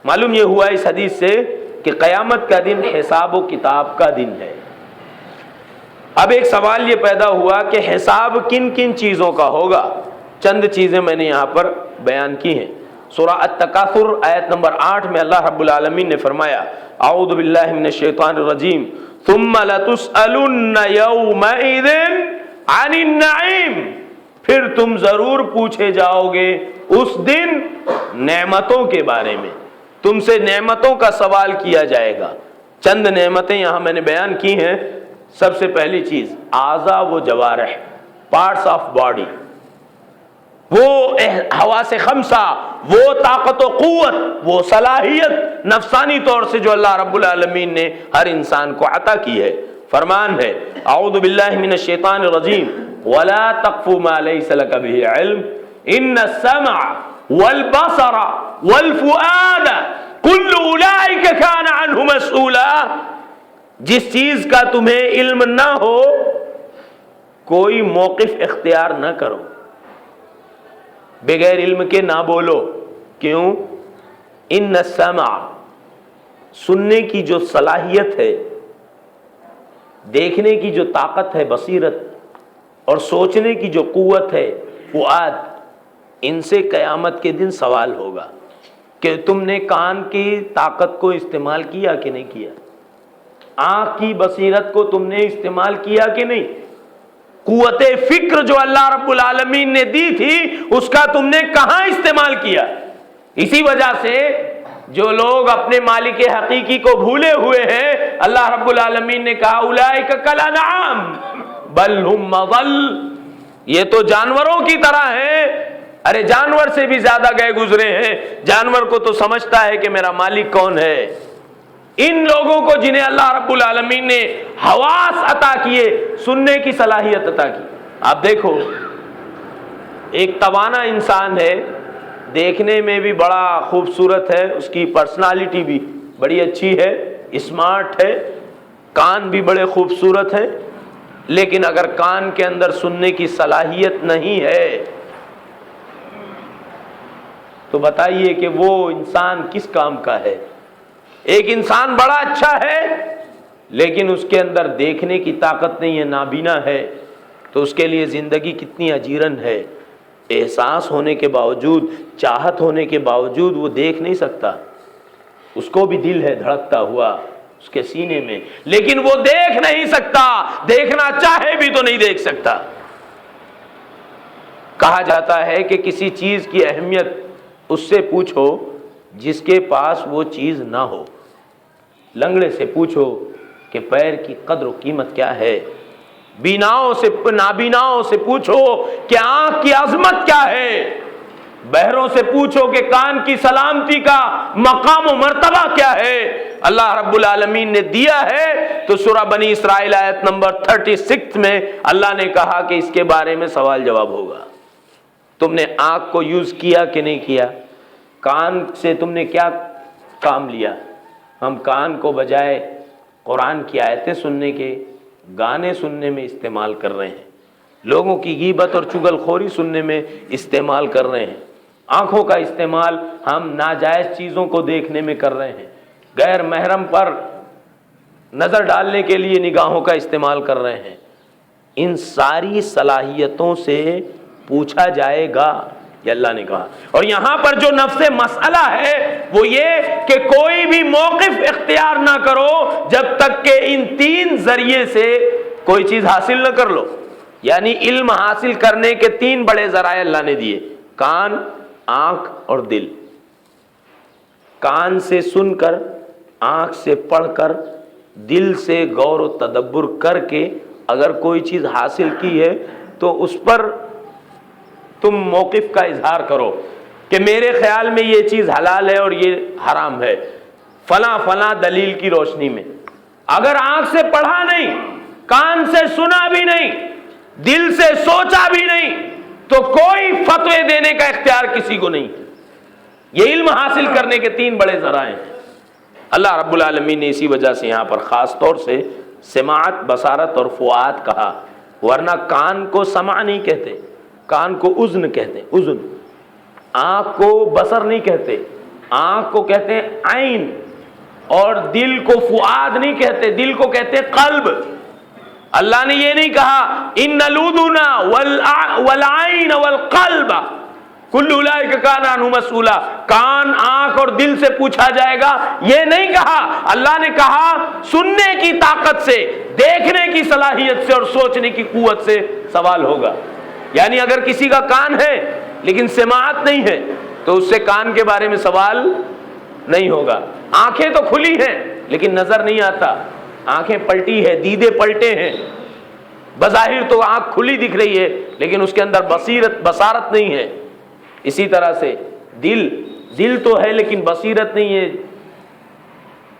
معلوم یہ ہوا اس حدیث سے کہ قیامت کا دن حساب و کتاب کا دن ہے۔ اب ایک سوال یہ پیدا ہوا کہ حساب کن کن چیزوں کا ہوگا؟ چند چیزیں میں نے یہاں پر بیان کی ہیں۔ سورہ التکاثر آیت نمبر 8 میں اللہ رب العالمین نے فرمایا اعوذ باللہ من الشیطان الرجیم ثم لتسألن یومئذ عن النعیم، پھر تم ضرور پوچھے جاؤ گے اس دن نعمتوں کے بارے میں، تم سے نعمتوں کا سوال کیا جائے گا۔ چند نعمتیں یہاں میں نے بیان کی ہیں۔ سب سے پہلی چیز اعضاء و جوارح، پارٹس آف باڈی، وہ حواس خمسہ، وہ طاقت و قوت، وہ صلاحیت نفسانی طور سے جو اللہ رب العالمین نے ہر انسان کو عطا کی ہے۔ فرمان ہے اعوذ باللہ من الشیطان الرجیم ولا تقف ما لیس لک به علم ان السمع والبصر والفؤاد کل اولئک کان عنہ مسئولا، جس چیز کا تمہیں علم نہ ہو کوئی موقف اختیار نہ کرو، بغیر علم کے نہ بولو۔ کیوں؟ ان السمع، سننے کی جو صلاحیت ہے، دیکھنے کی جو طاقت ہے، بصیرت، اور سوچنے کی جو قوت ہے، فؤاد، ان سے قیامت کے دن سوال ہوگا کہ تم نے کان کی طاقت کو استعمال کیا کہ نہیں کیا، آنکھ کی بصیرت کو تم نے استعمال کیا کہ نہیں، قوت فکر جو اللہ رب العالمین نے دی تھی اس کا تم نے کہاں استعمال کیا۔ اسی وجہ سے جو لوگ اپنے مالک حقیقی کو بھولے ہوئے ہیں، اللہ رب العالمین نے کہا اولئک کالانعام بل ہم اضل، یہ تو جانوروں کی طرح ہیں ارے جانور سے بھی زیادہ گئے گزرے ہیں، جانور کو تو سمجھتا ہے کہ میرا مالک کون ہے۔ ان لوگوں کو جنہیں اللہ رب العالمین نے حواس عطا کیے، سننے کی صلاحیت عطا کی، آپ دیکھو ایک توانا انسان ہے، دیکھنے میں بھی بڑا خوبصورت ہے، اس کی پرسنالٹی بھی بڑی اچھی ہے، اسمارٹ ہے، کان بھی بڑے خوبصورت ہیں، لیکن اگر کان کے اندر سننے کی صلاحیت نہیں ہے تو بتائیے کہ وہ انسان کس کام کا ہے؟ ایک انسان بڑا اچھا ہے لیکن اس کے اندر دیکھنے کی طاقت نہیں ہے، نابینا ہے، تو اس کے لیے زندگی کتنی اجیرن ہے۔ احساس ہونے کے باوجود، چاہت ہونے کے باوجود وہ دیکھ نہیں سکتا، اس کو بھی دل ہے دھڑکتا ہوا اس کے سینے میں، لیکن وہ دیکھ نہیں سکتا، دیکھنا چاہے بھی تو نہیں دیکھ سکتا۔ کہا جاتا ہے کہ کسی چیز کی اہمیت اس سے پوچھو جس کے پاس وہ چیز نہ ہو۔ لنگڑے سے پوچھو کہ پیر کی قدر و قیمت کیا ہے، نابیناؤں سے پوچھو کہ آنکھ کی عظمت کیا ہے، بہروں سے پوچھو کہ کان کی سلامتی کا مقام و مرتبہ کیا ہے۔ اللہ رب العالمین نے دیا ہے تو سورہ بنی اسرائیل آیت نمبر 36 میں اللہ نے کہا کہ اس کے بارے میں سوال جواب ہوگا۔ تم نے آنکھ کو یوز کیا کہ نہیں کیا؟ کان سے تم نے کیا کام لیا؟ ہم کان کو بجائے قرآن کی آیتیں سننے کے گانے سننے میں استعمال کر رہے ہیں، لوگوں کی غیبت اور چغل خوری سننے میں استعمال کر رہے ہیں، آنکھوں کا استعمال ہم ناجائز چیزوں کو دیکھنے میں کر رہے ہیں، غیر محرم پر نظر ڈالنے کے لیے نگاہوں کا استعمال کر رہے ہیں۔ ان ساری صلاحیتوں سے پوچھا جائے گا، یہ اللہ نے کہا۔ اور یہاں پر جو نفس مسئلہ ہے وہ یہ کہ کوئی بھی موقف اختیار نہ کرو جب تک کہ ان تین ذریعے سے کوئی چیز حاصل نہ کر لو۔ یعنی علم حاصل کرنے کے تین بڑے ذرائع اللہ نے دیے، کان، آنکھ اور دل۔ کان سے سن کر، آنکھ سے پڑھ کر، دل سے غور و تدبر کر کے اگر کوئی چیز حاصل کی ہے تو اس پر تم موقف کا اظہار کرو کہ میرے خیال میں یہ چیز حلال ہے اور یہ حرام ہے فلاں فلاں دلیل کی روشنی میں۔ اگر آنکھ سے پڑھا نہیں، کان سے سنا بھی نہیں، دل سے سوچا بھی نہیں تو کوئی فتوے دینے کا اختیار کسی کو نہیں۔ یہ علم حاصل کرنے کے تین بڑے ذرائع ہیں۔ اللہ رب العالمین نے اسی وجہ سے یہاں پر خاص طور سے سماعت، بصارت اور فؤاد کہا، ورنہ کان کو سمع نہیں کہتے، کان کو اذن کہتے ہیں، اذن۔ آنکھ کو بصر نہیں کہتے، آنکھ کو کہتے ہیں عین، اور دل کو فؤاد نہیں کہتے، دل کو کہتے ہیں قلب۔ اللہ نے یہ نہیں کہا ان الأذن والعین والقلب کل اولئک کان عنہ مسئولا، کان، آنکھ اور دل سے پوچھا جائے گا، یہ نہیں کہا۔ اللہ نے کہا سننے کی طاقت سے، دیکھنے کی صلاحیت سے اور سوچنے کی قوت سے سوال ہوگا۔ یعنی اگر کسی کا کان ہے لیکن سماعت نہیں ہے تو اس سے کان کے بارے میں سوال نہیں ہوگا۔ آنکھیں تو کھلی ہیں لیکن نظر نہیں آتا، آنکھیں پلٹی ہے، دیدے پلٹے ہیں، بظاہر تو آنکھ کھلی دکھ رہی ہے لیکن اس کے اندر بصارت نہیں ہے۔ اسی طرح سے دل تو ہے لیکن بصیرت نہیں ہے،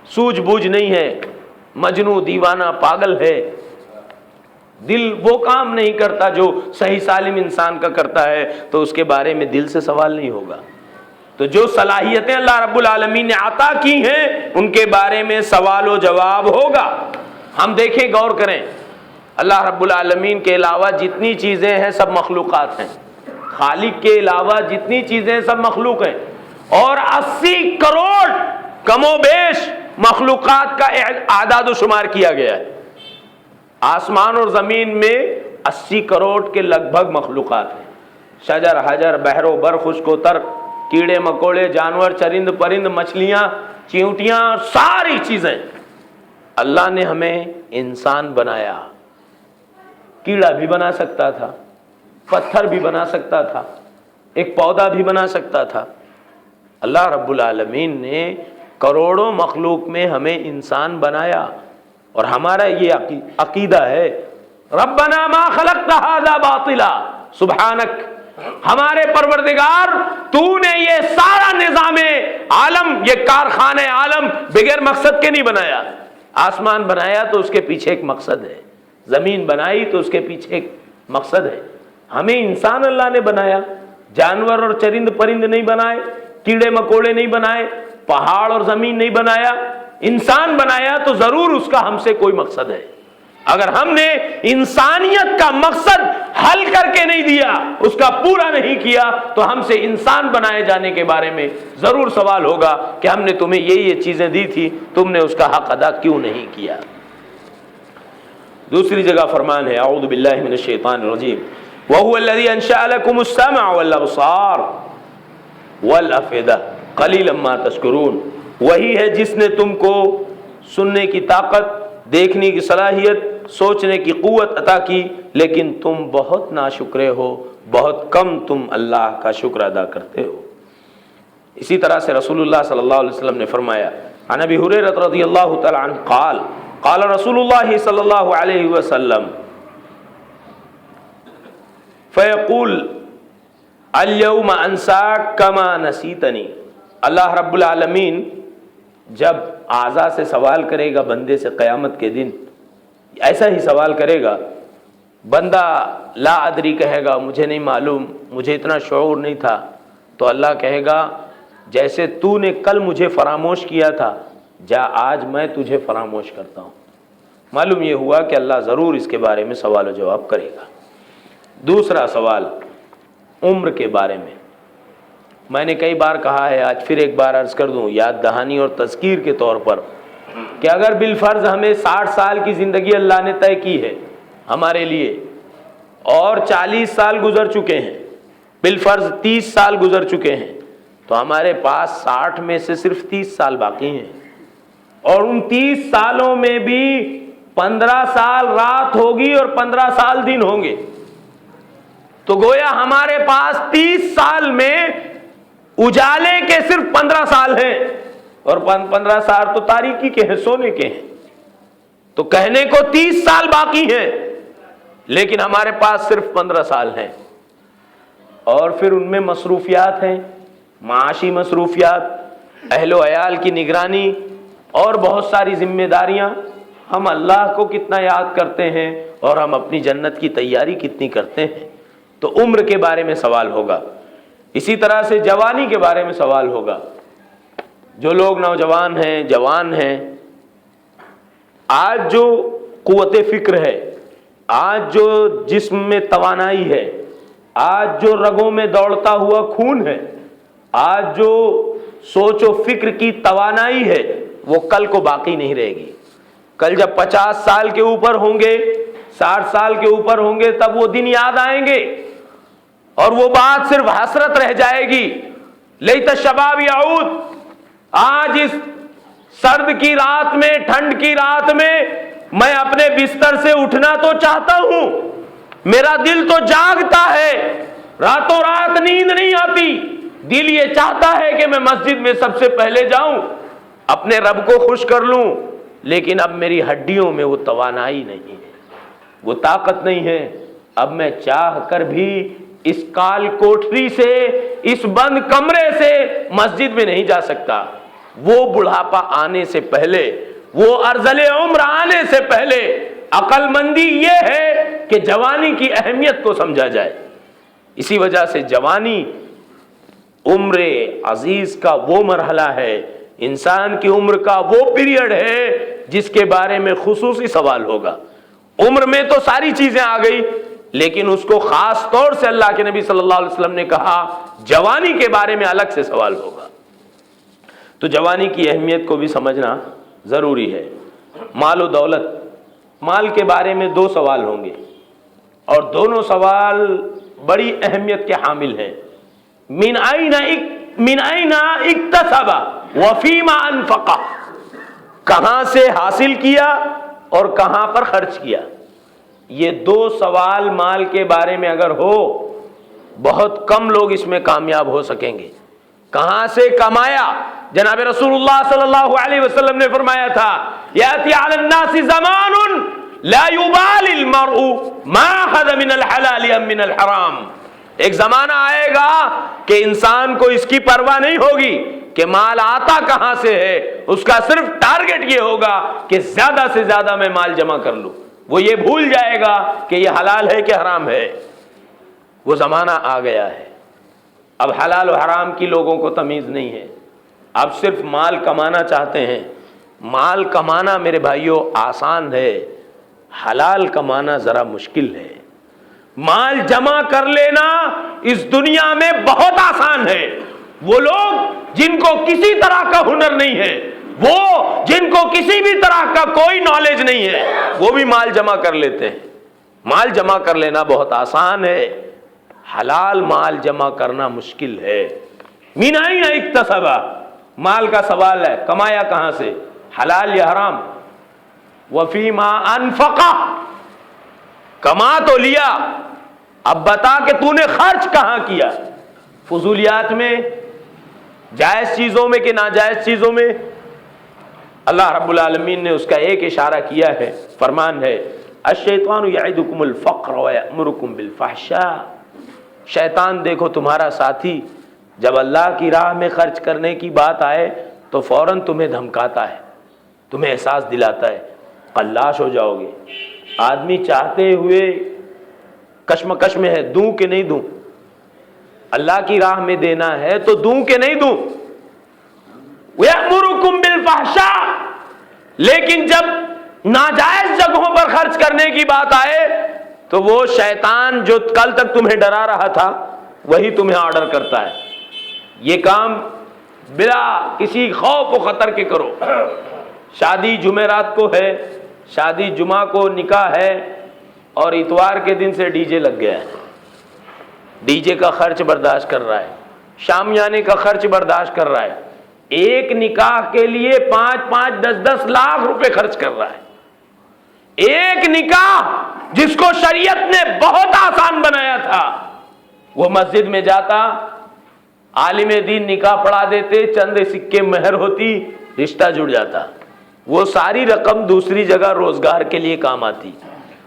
سوجھ بوجھ نہیں ہے، مجنوں، دیوانہ، پاگل ہے۔ دل وہ کام نہیں کرتا جو صحیح سالم انسان کا کرتا ہے تو اس کے بارے میں دل سے سوال نہیں ہوگا۔ تو جو صلاحیتیں اللہ رب العالمین نے عطا کی ہیں ان کے بارے میں سوال و جواب ہوگا۔ ہم دیکھیں، غور کریں، اللہ رب العالمین کے علاوہ جتنی چیزیں ہیں سب مخلوقات ہیں، خالق کے علاوہ جتنی چیزیں سب مخلوق ہیں، اور 80 کروڑ کم و بیش مخلوقات کا اعداد و شمار کیا گیا ہے۔ آسمان اور زمین میں 80 کروڑ کے لگ بھگ مخلوقات ہیں، شجر، حجر، بحر و بر، خشک و تر، کیڑے مکوڑے، جانور، چرند پرند، مچھلیاں، چیونٹیاں، ساری چیزیں۔ اللہ نے ہمیں انسان بنایا، کیڑا بھی بنا سکتا تھا، پتھر بھی بنا سکتا تھا، ایک پودا بھی بنا سکتا تھا۔ اللہ رب العالمین نے کروڑوں مخلوق میں ہمیں انسان بنایا، اور ہمارا یہ عقیدہ ہے ربنا ما خلقت هذا باطلا سبحانک، ہمارے پروردگار تو نے یہ سارا نظام عالم، یہ کارخانہ عالم بغیر مقصد کے نہیں بنایا. آسمان بنایا تو اس کے پیچھے ایک مقصد ہے، زمین بنائی تو اس کے پیچھے ایک مقصد ہے. ہمیں انسان اللہ نے بنایا، جانور اور چرند پرند نہیں بنائے، کیڑے مکوڑے نہیں بنائے، پہاڑ اور زمین نہیں بنایا، انسان بنایا تو ضرور اس کا ہم سے کوئی مقصد ہے. اگر ہم نے انسانیت کا مقصد حل کر کے نہیں دیا، اس کا پورا نہیں کیا، تو ہم سے انسان بنائے جانے کے بارے میں ضرور سوال ہوگا کہ ہم نے تمہیں یہ چیزیں دی تھی، تم نے اس کا حق ادا کیوں نہیں کیا. دوسری جگہ فرمان ہے اعوذ باللہ من الشیطان الرجیم وَهُوَ الَّذِي أَنشَأَ لَكُمُ السَّمْعَ وَالْأَبْصَارَ وَالْأَفْئِدَةَ قَلِيلًا مَا تَشْكُرُونَ. وہی ہے جس نے تم کو سننے کی طاقت، دیکھنے کی صلاحیت، سوچنے کی قوت عطا کی، لیکن تم بہت ناشکرے ہو، بہت کم تم اللہ کا شکر ادا کرتے ہو. اسی طرح سے رسول اللہ صلی اللہ علیہ وسلم نے فرمایا عن ابی ہریرہ رضی اللہ تعالی عنہ قال قال رسول اللہ صلی اللہ علیہ وسلم فیقول اليوم انساک کما نسیتنی. اللہ رب العالمین جب اعضاء سے سوال کرے گا بندے سے قیامت کے دن، ایسا ہی سوال کرے گا. بندہ لا ادری کہے گا، مجھے نہیں معلوم، مجھے اتنا شعور نہیں تھا. تو اللہ کہے گا جیسے تو نے کل مجھے فراموش کیا تھا، جا آج میں تجھے فراموش کرتا ہوں. معلوم یہ ہوا کہ اللہ ضرور اس کے بارے میں سوال و جواب کرے گا. دوسرا سوال عمر کے بارے میں. میں نے کئی بار کہا ہے، آج پھر ایک بار عرض کر دوں یاد دہانی اور تذکیر کے طور پر، کہ اگر بالفرض ہمیں 60 سال کی زندگی اللہ نے طے کی ہے ہمارے لیے، اور 40 سال گزر چکے ہیں، بالفرض 30 سال گزر چکے ہیں، تو ہمارے پاس 60 میں سے صرف 30 سال باقی ہیں. اور ان 30 سالوں میں بھی 15 سال رات ہوگی اور 15 سال دن ہوں گے. تو گویا ہمارے پاس 30 سال میں اجالے کے صرف 15 سال ہیں، اور 15 سال تو تاریکی کے ہیں، سونے کے ہیں. تو کہنے کو 30 سال باقی ہیں، لیکن ہمارے پاس صرف 15 سال ہیں. اور پھر ان میں مصروفیات ہیں، معاشی مصروفیات، اہل و عیال کی نگرانی، اور بہت ساری ذمہ داریاں. ہم اللہ کو کتنا یاد کرتے ہیں اور ہم اپنی جنت کی تیاری کتنی کرتے ہیں. تو عمر کے بارے میں سوال ہوگا. اسی طرح سے جوانی کے بارے میں سوال ہوگا. جو لوگ نوجوان ہیں، جوان ہیں، آج جو قوت فکر ہے، آج جو جسم میں توانائی ہے، آج جو رگوں میں دوڑتا ہوا خون ہے، آج جو سوچ و فکر کی توانائی ہے، وہ کل کو باقی نہیں رہے گی. کل جب 50 سال کے اوپر ہوں گے، 60 سال کے اوپر ہوں گے، تب وہ دن یاد آئیں گے اور وہ بات صرف حسرت رہ جائے گی. لیت الشباب یعود. آج اس سرد کی رات میں، ٹھنڈ کی رات میں میں اپنے بستر سے اٹھنا تو چاہتا ہوں، میرا دل تو جاگتا ہے، راتوں رات نیند نہیں آتی، دل یہ چاہتا ہے کہ میں مسجد میں سب سے پہلے جاؤں، اپنے رب کو خوش کر لوں. لیکن اب میری ہڈیوں میں وہ توانائی نہیں ہے، وہ طاقت نہیں ہے. اب میں چاہ کر بھی اس کال کوٹری سے، اس بند کمرے سے مسجد میں نہیں جا سکتا. وہ بڑھاپا آنے سے پہلے، وہ ارذل عمر آنے سے پہلے عقل مندی یہ ہے کہ جوانی کی اہمیت کو سمجھا جائے. اسی وجہ سے جوانی عمر عزیز کا وہ مرحلہ ہے، انسان کی عمر کا وہ پیریڈ ہے جس کے بارے میں خصوصی سوال ہوگا. عمر میں تو ساری چیزیں آ گئی، لیکن اس کو خاص طور سے اللہ کے نبی صلی اللہ علیہ وسلم نے کہا جوانی کے بارے میں الگ سے سوال ہوگا. تو جوانی کی اہمیت کو بھی سمجھنا ضروری ہے. مال و دولت، مال کے بارے میں 2 سوال ہوں گے، اور دونوں سوال بڑی اہمیت کے حامل ہیں. من این اکتسب وفیما انفق. کہاں سے حاصل کیا اور کہاں پر خرچ کیا. یہ 2 سوال مال کے بارے میں اگر ہو، بہت کم لوگ اس میں کامیاب ہو سکیں گے. کہاں سے کمایا؟ جناب رسول اللہ صلی اللہ علیہ وسلم نے فرمایا تھا یاتی علی الناس زمان لا یبالی المرء ما اخذ من الحلال ام من الحرام. ایک زمانہ آئے گا کہ انسان کو اس کی پرواہ نہیں ہوگی کہ مال آتا کہاں سے ہے، اس کا صرف ٹارگٹ یہ ہوگا کہ زیادہ سے زیادہ میں مال جمع کر لوں. وہ یہ بھول جائے گا کہ یہ حلال ہے کہ حرام ہے. وہ زمانہ آ گیا ہے. اب حلال و حرام کی لوگوں کو تمیز نہیں ہے. اب صرف مال کمانا چاہتے ہیں. مال کمانا میرے بھائیوں آسان ہے، حلال کمانا ذرا مشکل ہے. مال جمع کر لینا اس دنیا میں بہت آسان ہے. وہ لوگ جن کو کسی طرح کا ہنر نہیں ہے، وہ جن کو کسی بھی طرح کا کوئی نالج نہیں ہے، وہ بھی مال جمع کر لیتے ہیں. مال جمع کر لینا بہت آسان ہے، حلال مال جمع کرنا مشکل ہے. من این اکتسب، مال کا سوال ہے، کمایا کہاں سے، حلال یا حرام. وفیما انفقہ، کما تو لیا، اب بتا کہ تو نے خرچ کہاں کیا. فضولیات میں، جائز چیزوں میں کہ ناجائز چیزوں میں. اللہ رب العالمین نے اس کا ایک اشارہ کیا ہے، فرمان ہے الشیطان یعدکم الفقر ویأمرکم بالفحشاء. شیطان دیکھو تمہارا ساتھی، جب اللہ کی راہ میں خرچ کرنے کی بات آئے تو فوراً تمہیں دھمکاتا ہے، تمہیں احساس دلاتا ہے قلاش ہو جاؤ گے. آدمی چاہتے ہوئے کشمکش میں ہے، دوں کہ نہیں دوں، اللہ کی راہ میں دینا ہے تو دوں کہ نہیں دوں. وَيَأْمُرُكُمْ بِالْفَحْشَاءِ، لیکن جب ناجائز جگہوں پر خرچ کرنے کی بات آئے تو وہ شیطان جو کل تک تمہیں ڈرا رہا تھا وہی تمہیں آرڈر کرتا ہے، یہ کام بلا کسی خوف و خطر کے کرو. شادی جمعرات کو ہے، شادی جمعہ کو نکاح ہے، اور اتوار کے دن سے ڈی جے لگ گیا ہے. ڈی جے کا خرچ برداشت کر رہا ہے، شامیانے کا خرچ برداشت کر رہا ہے. ایک نکاح کے لیے 5-5 10-10 لاکھ روپے خرچ کر رہا ہے. ایک نکاح جس کو شریعت نے بہت آسان بنایا تھا، وہ مسجد میں جاتا، عالم دین نکاح پڑھا دیتے، چند سکے مہر ہوتی، رشتہ جڑ جاتا. وہ ساری رقم دوسری جگہ روزگار کے لیے کام آتی،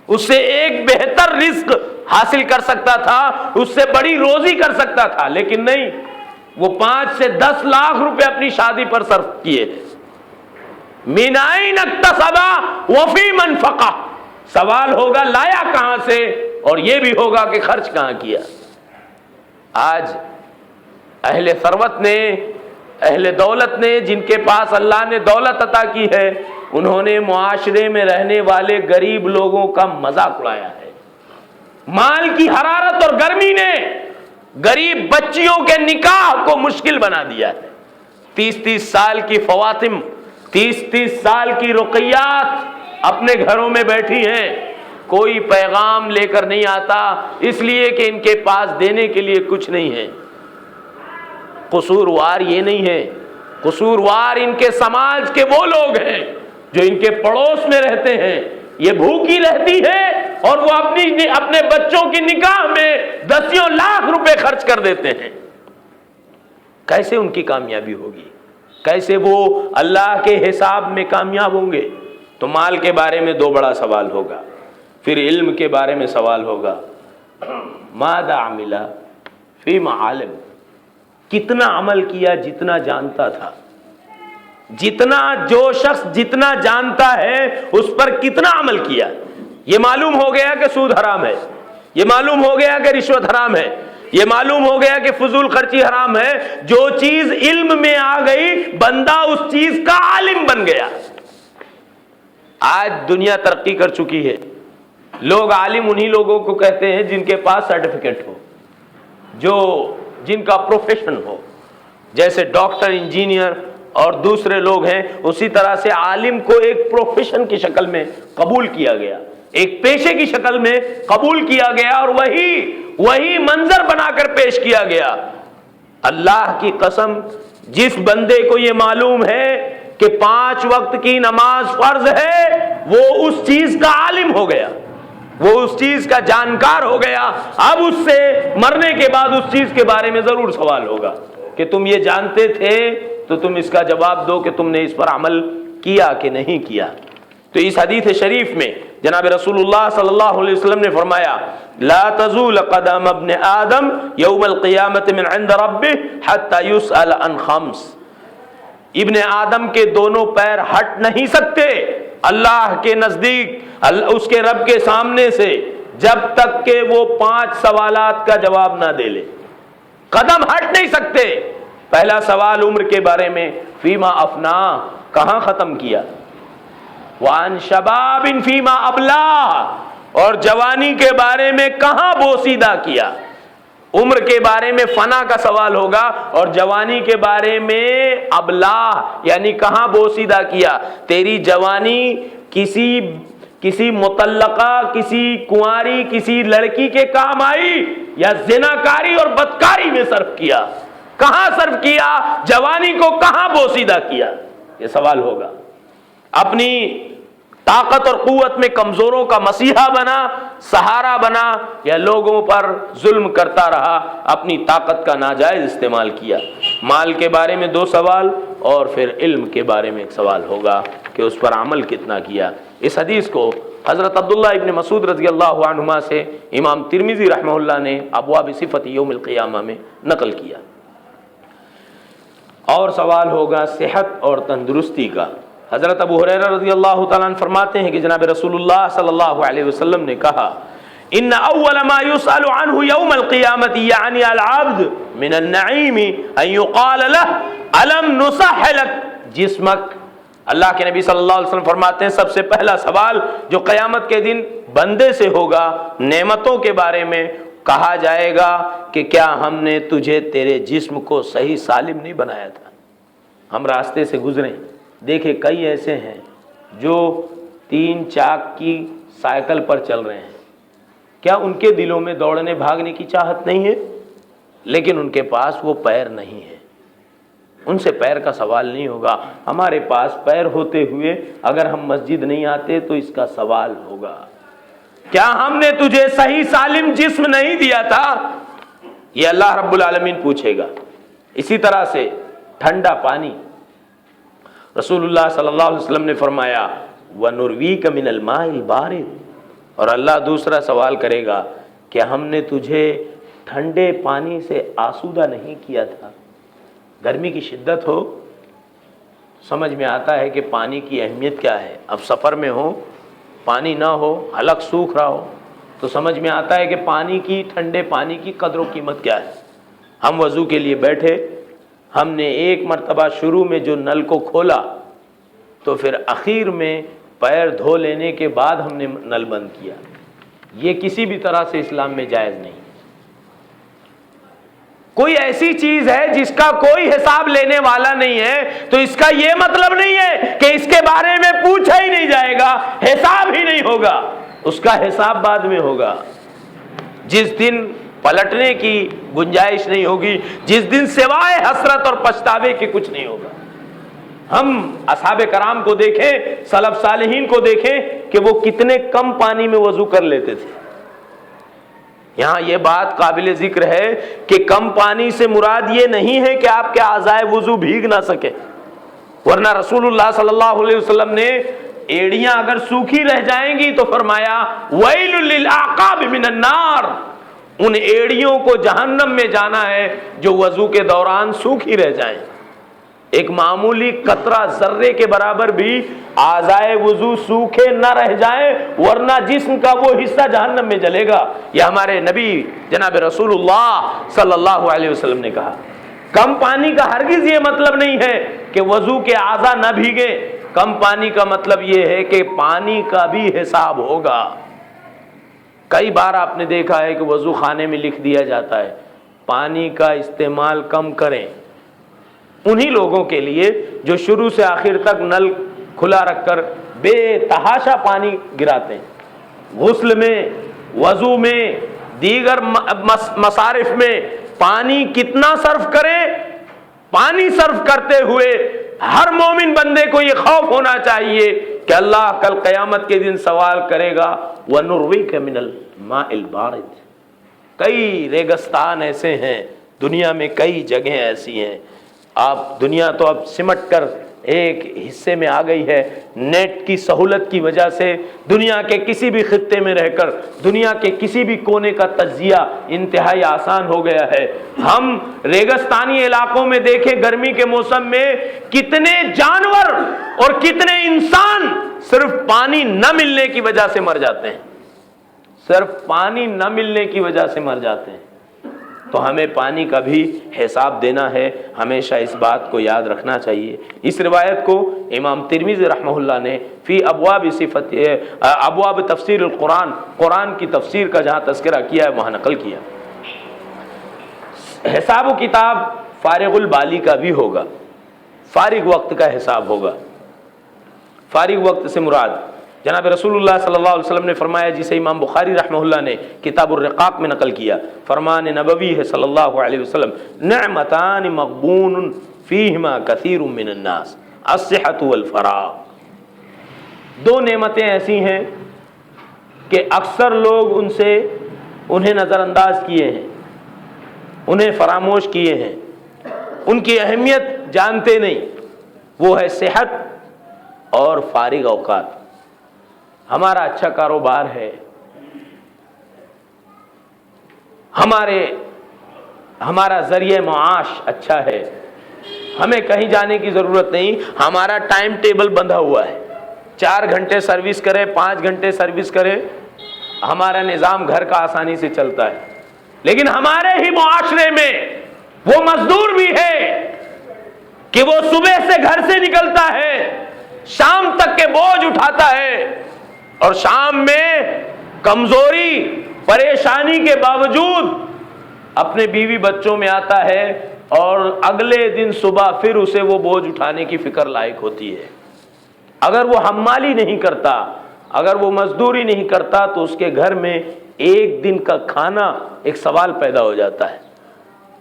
اس سے ایک بہتر رزق حاصل کر سکتا تھا، اس سے بڑی روزی کر سکتا تھا. لیکن نہیں، وہ 5 سے 10 لاکھ روپے اپنی شادی پر صرف کیے. من این اکتسب وفیما انفقہ، سوال ہوگا لایا کہاں سے، اور یہ بھی ہوگا کہ خرچ کہاں کیا. آج اہل ثروت نے، اہل دولت نے، جن کے پاس اللہ نے دولت عطا کی ہے، انہوں نے معاشرے میں رہنے والے غریب لوگوں کا مذاق اڑایا ہے. مال کی حرارت اور گرمی نے غریب بچیوں کے نکاح کو مشکل بنا دیا ہے. 30-30 سال کی فواطم، 30-30 سال کی رقیات اپنے گھروں میں بیٹھی ہیں، کوئی پیغام لے کر نہیں آتا، اس لیے کہ ان کے پاس دینے کے لیے کچھ نہیں ہے. قصوروار یہ نہیں ہے، قصوروار ان کے سماج کے وہ لوگ ہیں جو ان کے پڑوس میں رہتے ہیں. یہ بھوکی رہتی ہے اور وہ اپنے بچوں کی نکاح میں 10 لاکھ روپے خرچ کر دیتے ہیں. کیسے ان کی کامیابی ہوگی؟ کیسے وہ اللہ کے حساب میں کامیاب ہوں گے؟ تو مال کے بارے میں 2 بڑا سوال ہوگا، پھر علم کے بارے میں سوال ہوگا. ماذا عمل فیما علم، کتنا عمل کیا جتنا جانتا تھا. جتنا جو شخص جتنا جانتا ہے اس پر کتنا عمل کیا. یہ معلوم ہو گیا کہ سود حرام ہے، یہ معلوم ہو گیا کہ رشوت حرام ہے، یہ معلوم ہو گیا کہ فضول خرچی حرام ہے. جو چیز علم میں آ گئی بندہ اس چیز کا عالم بن گیا. آج دنیا ترقی کر چکی ہے، لوگ عالم انہی لوگوں کو کہتے ہیں جن کے پاس سرٹیفکیٹ ہو، جن کا پروفیشن ہو. جیسے ڈاکٹر، انجینئر اور دوسرے لوگ ہیں، اسی طرح سے عالم کو ایک پروفیشن کی شکل میں قبول کیا گیا، ایک پیشے کی شکل میں قبول کیا گیا، اور وہی منظر بنا کر پیش کیا گیا. اللہ کی قسم، جس بندے کو یہ معلوم ہے کہ 5 وقت کی نماز فرض ہے، وہ اس چیز کا عالم ہو گیا، وہ اس چیز کا جانکار ہو گیا. اب اس سے مرنے کے بعد اس چیز کے بارے میں ضرور سوال ہوگا کہ تم یہ جانتے تھے، تو تم اس کا جواب دو کہ تم نے اس پر عمل کیا کہ نہیں کیا. تو اس حدیث شریف میں جناب رسول اللہ صلی اللہ علیہ وسلم نے فرمایا لا تزول قدم ابن آدم یوم القیامت من عند ربہ حتی یسأل عن خمس، ابن آدم کے دونوں پیر ہٹ نہیں سکتے اللہ کے نزدیک اس کے رب کے سامنے سے جب تک کہ وہ 5 سوالات کا جواب نہ دے لے. قدم ہٹ نہیں سکتے. پہلا سوال عمر کے بارے میں، فیما افنا، کہاں ختم کیا، وعن شباب فیما ابلا، اور جوانی کے بارے میں کہاں بوسیدہ کیا. عمر کے بارے میں فنا کا سوال ہوگا اور جوانی کے بارے میں ابلا یعنی کہاں بوسیدہ کیا. تیری جوانی کسی مطلقہ، کسی کنواری، کسی لڑکی کے کام آئی یا زناکاری اور بدکاری میں صرف کیا؟ کہاں صرف کیا؟ جوانی کو کہاں بوسیدہ کیا؟ یہ سوال ہوگا. اپنی طاقت اور قوت میں کمزوروں کا مسیحا بنا، سہارا بنا، یا لوگوں پر ظلم کرتا رہا، اپنی طاقت کا ناجائز استعمال کیا. مال کے بارے میں 2 سوال اور پھر علم کے بارے میں 1 سوال ہوگا کہ اس پر عمل کتنا کیا. اس حدیث کو حضرت عبداللہ ابن مسعود رضی اللہ عنہما سے امام ترمذی رحمہ اللہ نے ابواب صفت یوم القیامہ میں نقل کیا. اور سوال ہوگا صحت اور تندرستی کا. حضرت ابو ہریرہ رضی اللہ تعالیٰ عنہ فرماتے ہیں کہ جناب رسول اللہ صلی اللہ علیہ وسلم نے کہا ان اول ما يسأل عنه يوم القيامة يعني العبد من النعيم ان يقال له الم نصح لك جسمك. اللہ کے نبی صلی اللہ علیہ وسلم فرماتے ہیں سب سے پہلا سوال جو قیامت کے دن بندے سے ہوگا نعمتوں کے بارے میں، کہا جائے گا کہ کیا ہم نے تجھے تیرے جسم کو صحیح سالم نہیں بنایا تھا. ہم راستے سے گزرے، دیکھے کئی ایسے ہیں جو 3 چاک کی سائیکل پر چل رہے ہیں. کیا ان کے دلوں میں دوڑنے بھاگنے کی چاہت نہیں ہے؟ لیکن ان کے پاس وہ پیر نہیں ہے. ان سے پیر کا سوال نہیں ہوگا. ہمارے پاس پیر ہوتے ہوئے اگر ہم مسجد نہیں آتے تو اس کا سوال ہوگا. کیا ہم نے تجھے صحیح سالم جسم نہیں دیا تھا؟ یہ اللہ رب العالمین پوچھے گا. اسی طرح سے ٹھنڈا پانی، رسول اللہ صلی اللہ علیہ وسلم نے فرمایا وَنُرْوِيكَ مِنَ الْمَاءِ الْبَارِدِ، اور اللہ دوسرا سوال کرے گا کہ ہم نے تجھے ٹھنڈے پانی سے آسودہ نہیں کیا تھا. گرمی کی شدت ہو، سمجھ میں آتا ہے کہ پانی کی اہمیت کیا ہے. اب سفر میں ہو، پانی نہ ہو، حلق سوکھ رہا ہو، تو سمجھ میں آتا ہے کہ پانی کی، ٹھنڈے پانی کی قدر و قیمت کیا ہے. ہم وضو کے لیے بیٹھے، ہم نے ایک مرتبہ شروع میں جو نل کو کھولا تو پھر اخیر میں پیر دھو لینے کے بعد ہم نے نل بند کیا. یہ کسی بھی طرح سے اسلام میں جائز نہیں. کوئی ایسی چیز ہے جس کا کوئی حساب لینے والا نہیں ہے تو اس کا یہ مطلب نہیں ہے کہ اس کے بارے میں پوچھا ہی نہیں جائے گا، حساب ہی نہیں ہوگا. اس کا حساب بعد میں ہوگا. جس دن پلٹنے کی گنجائش نہیں ہوگی، جس دن سوائے حسرت اور پچھتاوے کے کچھ نہیں ہوگا. ہم اصحاب کرام کو دیکھیں، سلف صالحین کو دیکھیں کہ وہ کتنے کم پانی میں وضو کر لیتے تھے. یہاں یہ بات قابل ذکر ہے کہ کم پانی سے مراد یہ نہیں ہے کہ آپ کے اعضائے وضو بھیگ نہ سکے، ورنہ رسول اللہ صلی اللہ علیہ وسلم نے ایڑیاں اگر سوکھی رہ جائیں گی تو فرمایا ویل للعقاب من النار، ان ایڑیوں کو جہنم میں جانا ہے جو وضو کے دوران سوکھی رہ جائیں. ایک معمولی قطرہ ذرے کے برابر بھی اعضائے وضو سوکھے نہ رہ جائیں ورنہ جسم کا وہ حصہ جہنم میں جلے گا. یہ ہمارے نبی جناب رسول اللہ صلی اللہ علیہ وسلم نے کہا. کم پانی کا ہرگز یہ مطلب نہیں ہے کہ وضو کے اعضاء نہ بھیگے. کم پانی کا مطلب یہ ہے کہ پانی کا بھی حساب ہوگا. کئی بار آپ نے دیکھا ہے کہ وضو خانے میں لکھ دیا جاتا ہے پانی کا استعمال کم کریں. انہی لوگوں کے لیے جو شروع سے آخر تک نل کھلا رکھ کر بے تحاشا پانی گراتے ہیں. غسل میں، وضو میں، دیگر مصارف میں پانی کتنا صرف کریں. پانی صرف کرتے ہوئے ہر مومن بندے کو یہ خوف ہونا چاہیے کہ اللہ کل قیامت کے دن سوال کرے گا وَنُرْوِيكَ مِنَ الْمَاءِ الْبَارِدِ. کئی ریگستان ایسے ہیں دنیا میں، کئی جگہیں ایسی ہیں. آپ دنیا تو اب سمٹ کر ایک حصے میں آ گئی ہے۔ نیٹ کی سہولت کی وجہ سے دنیا کے کسی بھی خطے میں رہ کر دنیا کے کسی بھی کونے کا تجزیہ انتہائی آسان ہو گیا ہے۔ ہم ریگستانی علاقوں میں دیکھیں گرمی کے موسم میں کتنے جانور اور کتنے انسان صرف پانی نہ ملنے کی وجہ سے مر جاتے ہیں، صرف پانی نہ ملنے کی وجہ سے مر جاتے ہیں۔ تو ہمیں پانی کا بھی حساب دینا ہے، ہمیشہ اس بات کو یاد رکھنا چاہیے۔ اس روایت کو امام ترمذی رحمہ اللہ نے فی ابواب صفت ابواب تفسیر القرآن، قرآن کی تفسیر کا جہاں تذکرہ کیا ہے وہاں نقل کیا۔ حساب و کتاب فارغ البالی کا بھی ہوگا، فارغ وقت کا حساب ہوگا۔ فارغ وقت سے مراد جناب رسول اللہ صلی اللہ علیہ وسلم نے فرمایا، جسے امام بخاری رحمہ اللہ نے کتاب الرقاق میں نقل کیا، فرمان نبوی ہے صلی اللہ علیہ وسلم، نعمتان مغبون فیہما کثیر من الناس، الصحۃ والفراغ۔ دو نعمتیں ایسی ہیں کہ اکثر لوگ انہیں نظر انداز کیے ہیں، انہیں فراموش کیے ہیں، ان کی اہمیت جانتے نہیں۔ وہ ہے صحت اور فارغ اوقات۔ ہمارا اچھا کاروبار ہے، ہمارا ذریعہ معاش اچھا ہے، ہمیں کہیں جانے کی ضرورت نہیں، ہمارا ٹائم ٹیبل بندھا ہوا ہے، 4 گھنٹے سروس کرے، 5 گھنٹے سروس کرے، ہمارا نظام گھر کا آسانی سے چلتا ہے۔ لیکن ہمارے ہی معاشرے میں وہ مزدور بھی ہے کہ وہ صبح سے گھر سے نکلتا ہے، شام تک کے بوجھ اٹھاتا ہے، اور شام میں کمزوری پریشانی کے باوجود اپنے بیوی بچوں میں آتا ہے، اور اگلے دن صبح پھر اسے وہ بوجھ اٹھانے کی فکر لاحق ہوتی ہے۔ اگر وہ حمالی نہیں کرتا، اگر وہ مزدوری نہیں کرتا، تو اس کے گھر میں ایک دن کا کھانا ایک سوال پیدا ہو جاتا ہے۔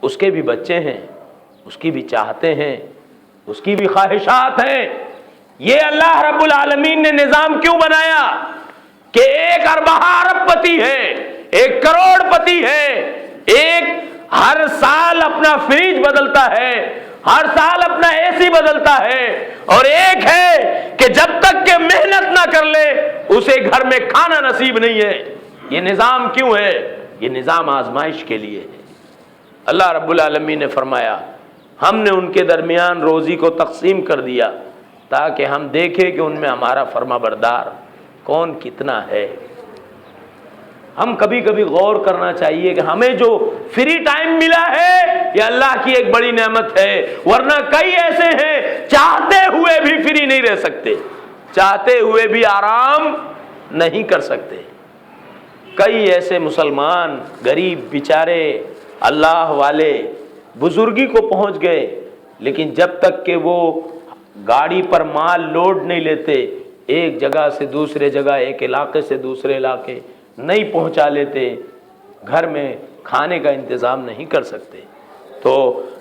اس کے بھی بچے ہیں، اس کی بھی چاہتے ہیں، اس کی بھی خواہشات ہیں۔ یہ اللہ رب العالمین نے نظام کیوں بنایا کہ ایک ارب پتی ہے، ایک کروڑ پتی ہے، ایک ہر سال اپنا فریج بدلتا ہے، ہر سال اپنا اے سی بدلتا ہے، اور ایک ہے کہ جب تک کہ محنت نہ کر لے اسے گھر میں کھانا نصیب نہیں ہے۔ یہ نظام کیوں ہے؟ یہ نظام آزمائش کے لیے ہے۔ اللہ رب العالمین نے فرمایا ہم نے ان کے درمیان روزی کو تقسیم کر دیا تاکہ ہم دیکھیں کہ ان میں ہمارا فرما بردار کون کتنا ہے۔ ہم کبھی کبھی غور کرنا چاہیے کہ ہمیں جو فری ٹائم ملا ہے یہ اللہ کی ایک بڑی نعمت ہے، ورنہ کئی ایسے ہیں چاہتے ہوئے بھی فری نہیں رہ سکتے، چاہتے ہوئے بھی آرام نہیں کر سکتے۔ کئی ایسے مسلمان غریب بیچارے اللہ والے بزرگی کو پہنچ گئے، لیکن جب تک کہ وہ گاڑی پر مال لوڈ نہیں لیتے، ایک جگہ سے دوسرے جگہ، ایک علاقے سے دوسرے علاقے نہیں پہنچا لیتے، گھر میں کھانے کا انتظام نہیں کر سکتے۔ تو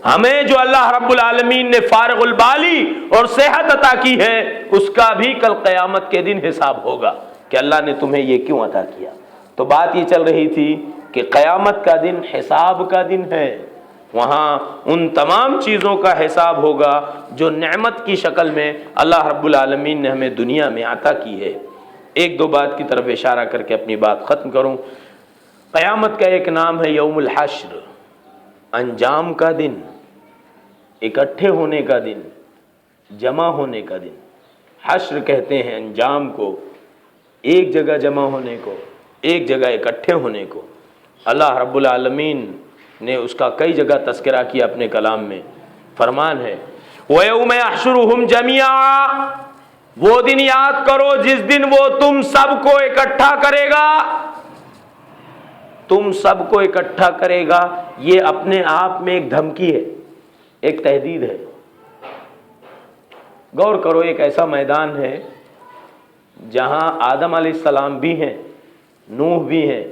ہمیں جو اللہ رب العالمین نے فارغ البالی اور صحت عطا کی ہے، اس کا بھی کل قیامت کے دن حساب ہوگا کہ اللہ نے تمہیں یہ کیوں عطا کیا۔ تو بات یہ چل رہی تھی کہ قیامت کا دن حساب کا دن ہے، وہاں ان تمام چیزوں کا حساب ہوگا جو نعمت کی شکل میں اللہ رب العالمین نے ہمیں دنیا میں عطا کی ہے۔ ایک دو بات کی طرف اشارہ کر کے اپنی بات ختم کروں۔ قیامت کا ایک نام ہے یوم الحشر، انجام کا دن، اکٹھے ہونے کا دن، جمع ہونے کا دن۔ حشر کہتے ہیں انجام کو، ایک جگہ جمع ہونے کو، ایک جگہ اکٹھے ہونے کو۔ اللہ رب العالمین نے اس کا کئی جگہ تذکرہ کیا اپنے کلام میں۔ فرمان ہے وَيَوْمَ يَحْشُرُهُمْ جَمِيعًا، وہ دن یاد کرو جس دن وہ تم سب کو اکٹھا کرے گا، تم سب کو اکٹھا کرے گا۔ یہ اپنے آپ میں ایک دھمکی ہے، ایک تہدید ہے۔ غور کرو، ایک ایسا میدان ہے جہاں آدم علیہ السلام بھی ہیں، نوح بھی ہیں،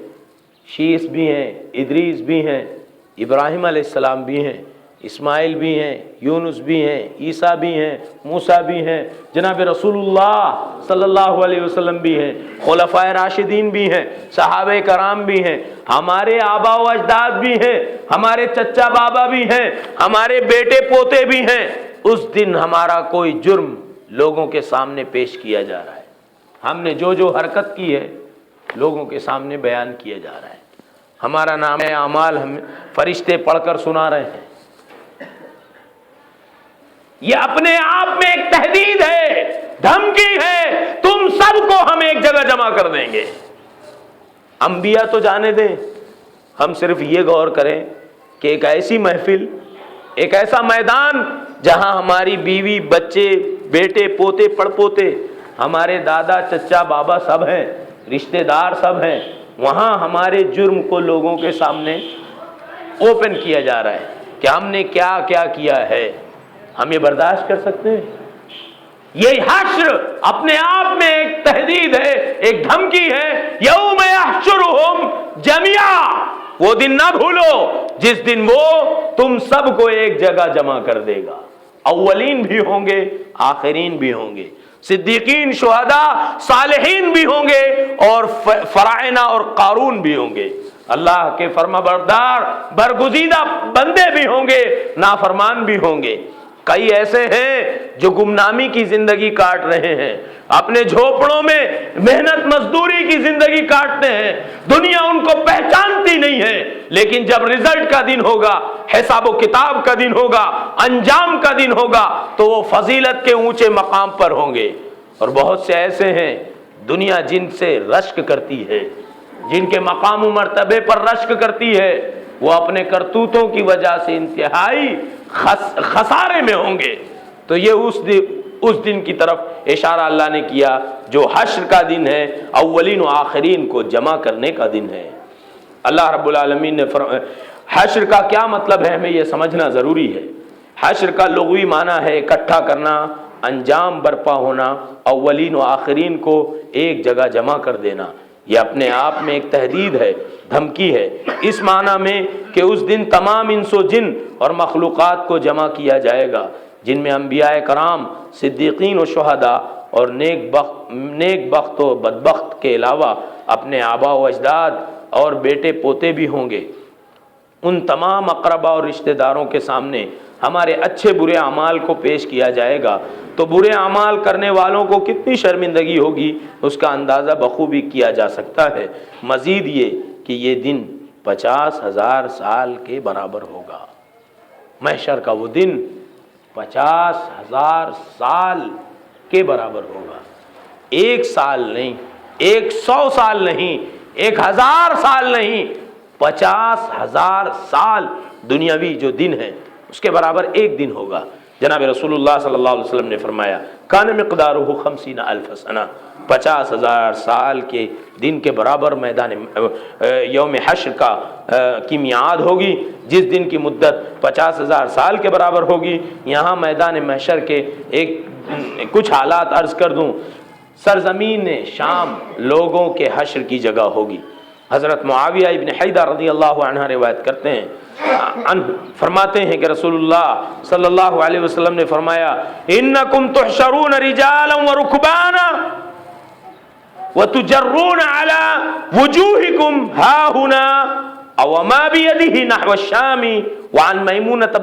شیس بھی ہیں، ادریس بھی ہیں، ابراہیم علیہ السلام بھی ہیں، اسماعیل بھی ہیں، یونس بھی ہیں، عیسیٰ بھی ہیں، موسیٰ بھی ہیں، جناب رسول اللہ صلی اللہ علیہ وسلم بھی ہیں، خلفائے راشدین بھی ہیں، صحابہ کرام بھی ہیں، ہمارے آبا و اجداد بھی ہیں، ہمارے چچا بابا بھی ہیں، ہمارے بیٹے پوتے بھی ہیں۔ اس دن ہمارا کوئی جرم لوگوں کے سامنے پیش کیا جا رہا ہے. ہم نے جو حرکت کی ہے لوگوں کے سامنے بیان کیا جا رہا ہے. ہمارا نام اعمال ہم فرشتے پڑھ کر سنا رہے ہیں. یہ اپنے آپ میں ایک تہدید ہے، دھمکی ہے، تم سب کو ہم ایک جگہ جمع کر دیں گے. انبیاء تو جانے دیں، ہم صرف یہ غور کریں کہ ایک ایسی محفل، ایک ایسا میدان جہاں ہماری بیوی، بچے، بیٹے، پوتے، پڑپوتے، ہمارے دادا، چچا، بابا سب ہیں، رشتہ دار سب ہیں، وہاں ہمارے جرم کو لوگوں کے سامنے اوپن کیا جا رہا ہے کہ ہم نے کیا کیا کیا ہے. ہم یہ برداشت کر سکتے ہیں؟ یہ حشر اپنے آپ میں ایک تہدید ہے، ایک دھمکی ہے. یوم یحشرہم جميعا، وہ دن نہ بھولو جس دن وہ تم سب کو ایک جگہ جمع کر دے گا. اولین بھی ہوں گے، آخرین بھی ہوں گے، صدیقین، شہداء، صالحین بھی ہوں گے، اور فرعونہ اور قارون بھی ہوں گے. اللہ کے فرما بردار برگزیدہ بندے بھی ہوں گے، نافرمان بھی ہوں گے. کئی ایسے ہیں جو گمنامی کی زندگی کاٹ رہے ہیں، اپنے جھوپڑوں میں محنت مزدوری کی زندگی کاٹتے ہیں، دنیا ان کو پہچانتی نہیں ہے. لیکن جب رزلٹ کا دن ہوگا، حساب و کتاب کا دن ہوگا، انجام کا دن ہوگا، تو وہ فضیلت کے اونچے مقام پر ہوں گے. اور بہت سے ایسے ہیں دنیا جن سے رشک کرتی ہے، جن کے مقام و مرتبے پر رشک کرتی ہے، وہ اپنے کرتوتوں کی وجہ سے انتہائی خسارے میں ہوں گے. تو یہ اس دن کی طرف اشارہ اللہ نے کیا جو حشر کا دن ہے، اولین و آخرین کو جمع کرنے کا دن ہے. اللہ رب العالمین نے حشر کا کیا مطلب ہے ہمیں یہ سمجھنا ضروری ہے. حشر کا لغوی معنی ہے اکٹھا کرنا، انجام برپا ہونا، اولین و آخرین کو ایک جگہ جمع کر دینا. یہ اپنے آپ میں ایک تہدید ہے، دھمکی ہے، اس معنی میں کہ اس دن تمام انس و جن اور مخلوقات کو جمع کیا جائے گا، جن میں انبیاء کرام، صدیقین و شہداء اور نیک بخت و بدبخت کے علاوہ اپنے آبا و اجداد اور بیٹے پوتے بھی ہوں گے. ان تمام اقربا اور رشتہ داروں کے سامنے ہمارے اچھے برے اعمال کو پیش کیا جائے گا. تو برے اعمال کرنے والوں کو کتنی شرمندگی ہوگی اس کا اندازہ بخوبی کیا جا سکتا ہے. مزید یہ کہ یہ دن 50,000 سال کے برابر ہوگا. محشر کا وہ دن 50,000 سال کے برابر ہوگا. 1 سال نہیں، 100 سال نہیں، 1000 سال نہیں، 50,000 سال دنیاوی جو دن ہے اس کے برابر ایک دن ہوگا. جناب رسول اللہ صلی اللہ علیہ وسلم نے فرمایا کان مقدارہ 50,000 سنہ، 50,000 سال کے دن کے برابر میدان یوم حشر کی میعاد ہوگی، جس دن کی مدت 50,000 سال کے برابر ہوگی. یہاں میدان محشر کے کچھ حالات عرض کر دوں. سرزمین شام لوگوں کے حشر کی جگہ ہوگی. حضرت معاویہ ابن حیدہ رضی اللہ عنہ روایت کرتے ہیں، فرماتے ہیں کہ رسول اللہ صلی اللہ علیہ وسلم نے فرمایا انکم تحشرون رجالا ورکبانا وتجرون على وجوهكم ها هنا او ما بيده نحو الشام. وعن میمونة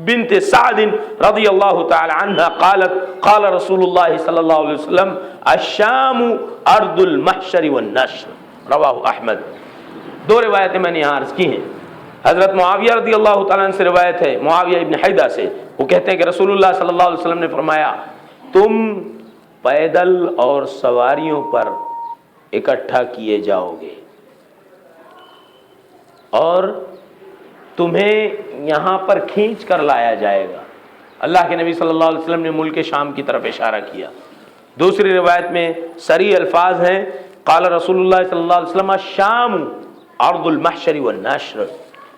بنت سعد رضی اللہ تعالی عنہ قالت قال رسول اللہ صلی اللہ علیہ وسلم الشام ارض المحشر والنشر. رواہ احمد. 2 روایتیں میں نے یہاں عرض کی ہیں. حضرت معاویہ رضی اللہ تعالیٰ عنہ سے روایت ہے، معاویہ ابن حیدہ سے، وہ کہتے ہیں کہ رسول اللہ صلی اللہ علیہ وسلم نے فرمایا تم پیدل اور سواریوں پر اکٹھا کیے جاؤ گے اور تمہیں یہاں پر کھینچ کر لایا جائے گا. اللہ کے نبی صلی اللہ علیہ وسلم نے ملک شام کی طرف اشارہ کیا. دوسری روایت میں صریح الفاظ ہیں قال رسول اللہ صلی اللہ علیہ وسلم الشام ارض المحشر والنشر.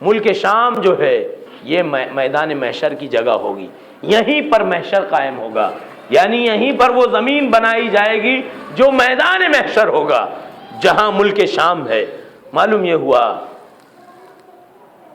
ملک شام جو ہے یہ میدان محشر کی جگہ ہوگی، یہیں پر محشر قائم ہوگا، یعنی یہیں پر وہ زمین بنائی جائے گی جو میدان محشر ہوگا جہاں ملک شام ہے. معلوم یہ ہوا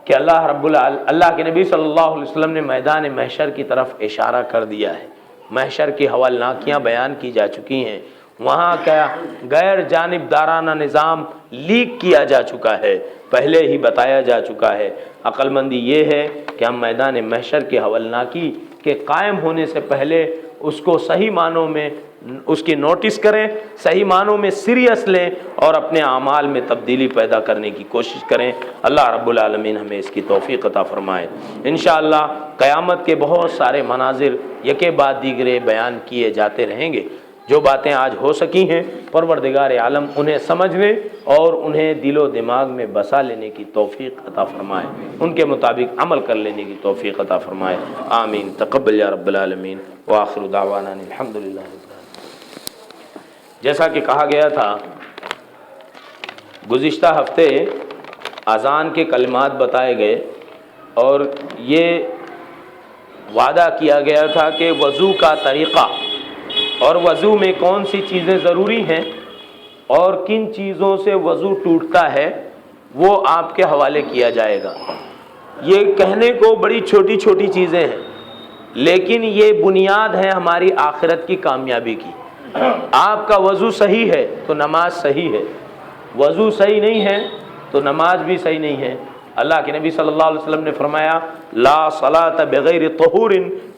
کہ اللہ کے نبی صلی اللہ علیہ وسلم نے میدان محشر کی طرف اشارہ کر دیا ہے. محشر کی حوالناکیاں بیان کی جا چکی ہیں، وہاں کا غیر جانبدارانہ نظام لیک کیا جا چکا ہے، پہلے ہی بتایا جا چکا ہے. عقل مندی یہ ہے کہ ہم میدان محشر کی حوالناکی کہ قائم ہونے سے پہلے اس کو صحیح معنوں میں اس کی نوٹس کریں، صحیح معنوں میں سیریس لیں اور اپنے اعمال میں تبدیلی پیدا کرنے کی کوشش کریں۔ اللہ رب العالمین ہمیں اس کی توفیق عطا فرمائے۔ انشاءاللہ قیامت کے بہت سارے مناظر یکے بعد دیگرے بیان کیے جاتے رہیں گے۔ جو باتیں آج ہو سکی ہیں پروردگار عالم انہیں سمجھنے اور انہیں دل و دماغ میں بسا لینے کی توفیق عطا فرمائے، ان کے مطابق عمل کر لینے کی توفیق عطا فرمائے۔ آمین۔ تقبل یا رب العالمین۔ وآخر دعوانا الحمدللہ۔ جیسا کہ کہا گیا تھا، گزشتہ ہفتے اذان کے کلمات بتائے گئے اور یہ وعدہ کیا گیا تھا کہ وضو کا طریقہ اور وضو میں کون سی چیزیں ضروری ہیں اور کن چیزوں سے وضو ٹوٹتا ہے وہ آپ کے حوالے کیا جائے گا۔ یہ کہنے کو بڑی چھوٹی چھوٹی چیزیں ہیں، لیکن یہ بنیاد ہے ہماری آخرت کی کامیابی کی۔ آپ کا وضو صحیح ہے تو نماز صحیح ہے، وضو صحیح نہیں ہے تو نماز بھی صحیح نہیں ہے۔ اللہ کے نبی صلی اللہ علیہ وسلم نے فرمایا لا صلاۃ بغیر طہور،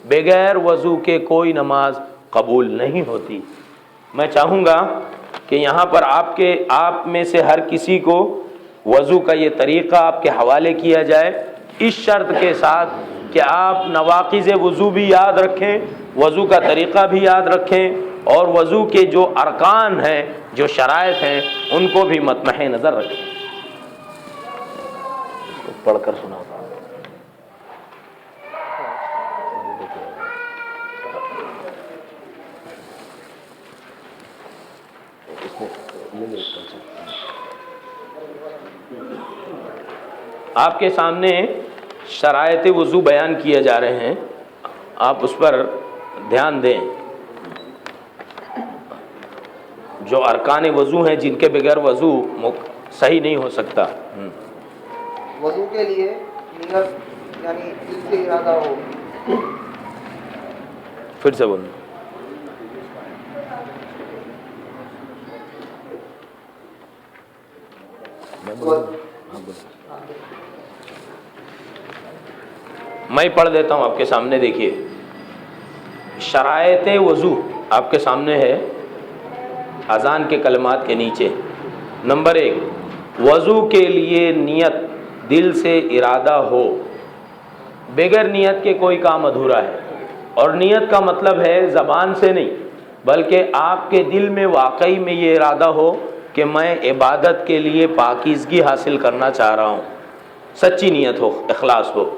بغیر وضو کے کوئی نماز قبول نہیں ہوتی۔ میں چاہوں گا کہ یہاں پر آپ میں سے ہر کسی کو وضو کا یہ طریقہ آپ کے حوالے کیا جائے، اس شرط کے ساتھ کہ آپ نواقض وضو بھی یاد رکھیں، وضو کا طریقہ بھی یاد رکھیں اور وضو کے جو ارکان ہیں، جو شرائط ہیں، ان کو بھی مطمح نظر رکھیں۔ پڑھ کر سنا۔ آپ کے سامنے شرائط وضو بیان کیے جا رہے ہیں، آپ اس پر دھیان دیں۔ جو ارکان وضو ہیں جن کے بغیر وضو صحیح نہیں ہو سکتا۔ وضو کے لیے نیت یعنی دل سے ارادہ ہو۔ پھر سے بولیں۔ میں پڑھ دیتا ہوں آپ کے سامنے، دیکھیے شرائط وضو آپ کے سامنے ہے اذان کے کلمات کے نیچے۔ نمبر 1، وضو کے لیے نیت دل سے ارادہ ہو، بغیر نیت کے کوئی کام ادھورا ہے۔ اور نیت کا مطلب ہے زبان سے نہیں، بلکہ آپ کے دل میں واقعی میں یہ ارادہ ہو کہ میں عبادت کے لیے پاکیزگی حاصل کرنا چاہ رہا ہوں، سچی نیت ہو، اخلاص ہو۔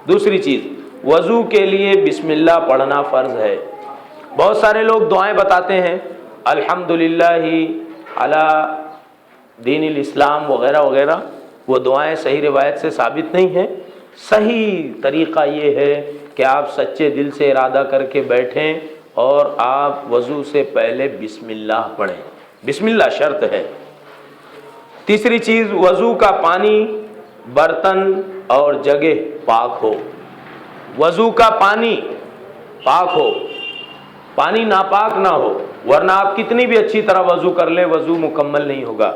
دوسری چیز، وضو کے لیے بسم اللہ پڑھنا فرض ہے۔ بہت سارے لوگ دعائیں بتاتے ہیں، الحمدللہ علی دین الاسلام وغیرہ وغیرہ، وہ دعائیں صحیح روایت سے ثابت نہیں ہیں۔ صحیح طریقہ یہ ہے کہ آپ سچے دل سے ارادہ کر کے بیٹھیں اور آپ وضو سے پہلے بسم اللہ پڑھیں، بسم اللہ شرط ہے۔ تیسری چیز، وضو کا پانی، برتن اور جگہ پاک ہو۔ وضو کا پانی پاک ہو، پانی ناپاک نہ ہو، ورنہ آپ کتنی بھی اچھی طرح وضو کر لیں وضو مکمل نہیں ہوگا۔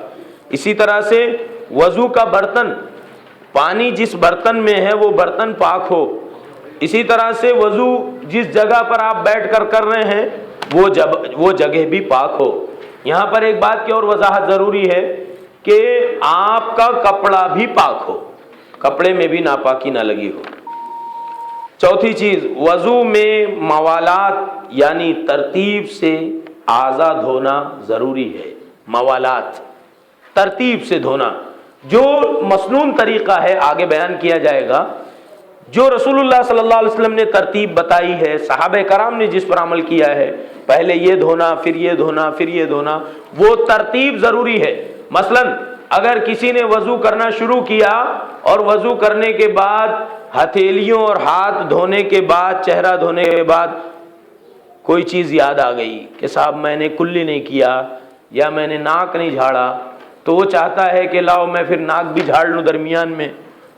اسی طرح سے وضو کا برتن، پانی جس برتن میں ہے وہ برتن پاک ہو۔ اسی طرح سے وضو جس جگہ پر آپ بیٹھ کر کر رہے ہیں وہ جگہ بھی پاک ہو۔ یہاں پر ایک بات کی اور وضاحت ضروری ہے کہ آپ کا کپڑا بھی پاک ہو، کپڑے میں بھی ناپاکی نہ لگی ہو۔ چوتھی چیز، وضو میں موالات یعنی ترتیب سے اعضاء دھونا ضروری ہے۔ موالات، ترتیب سے دھونا، جو مسنون طریقہ ہے آگے بیان کیا جائے گا۔ جو رسول اللہ صلی اللہ علیہ وسلم نے ترتیب بتائی ہے، صحابہ کرام نے جس پر عمل کیا ہے، پہلے یہ دھونا، پھر یہ دھونا، پھر یہ دھونا، وہ ترتیب ضروری ہے۔ مثلا اگر کسی نے وضو کرنا شروع کیا اور وضو کرنے کے بعد ہتھیلیوں اور ہاتھ دھونے کے بعد، چہرہ دھونے کے بعد کوئی چیز یاد آ گئی کہ صاحب میں نے کلی نہیں کیا یا میں نے ناک نہیں جھاڑا، تو وہ چاہتا ہے کہ لاؤ میں پھر ناک بھی جھاڑ لوں درمیان میں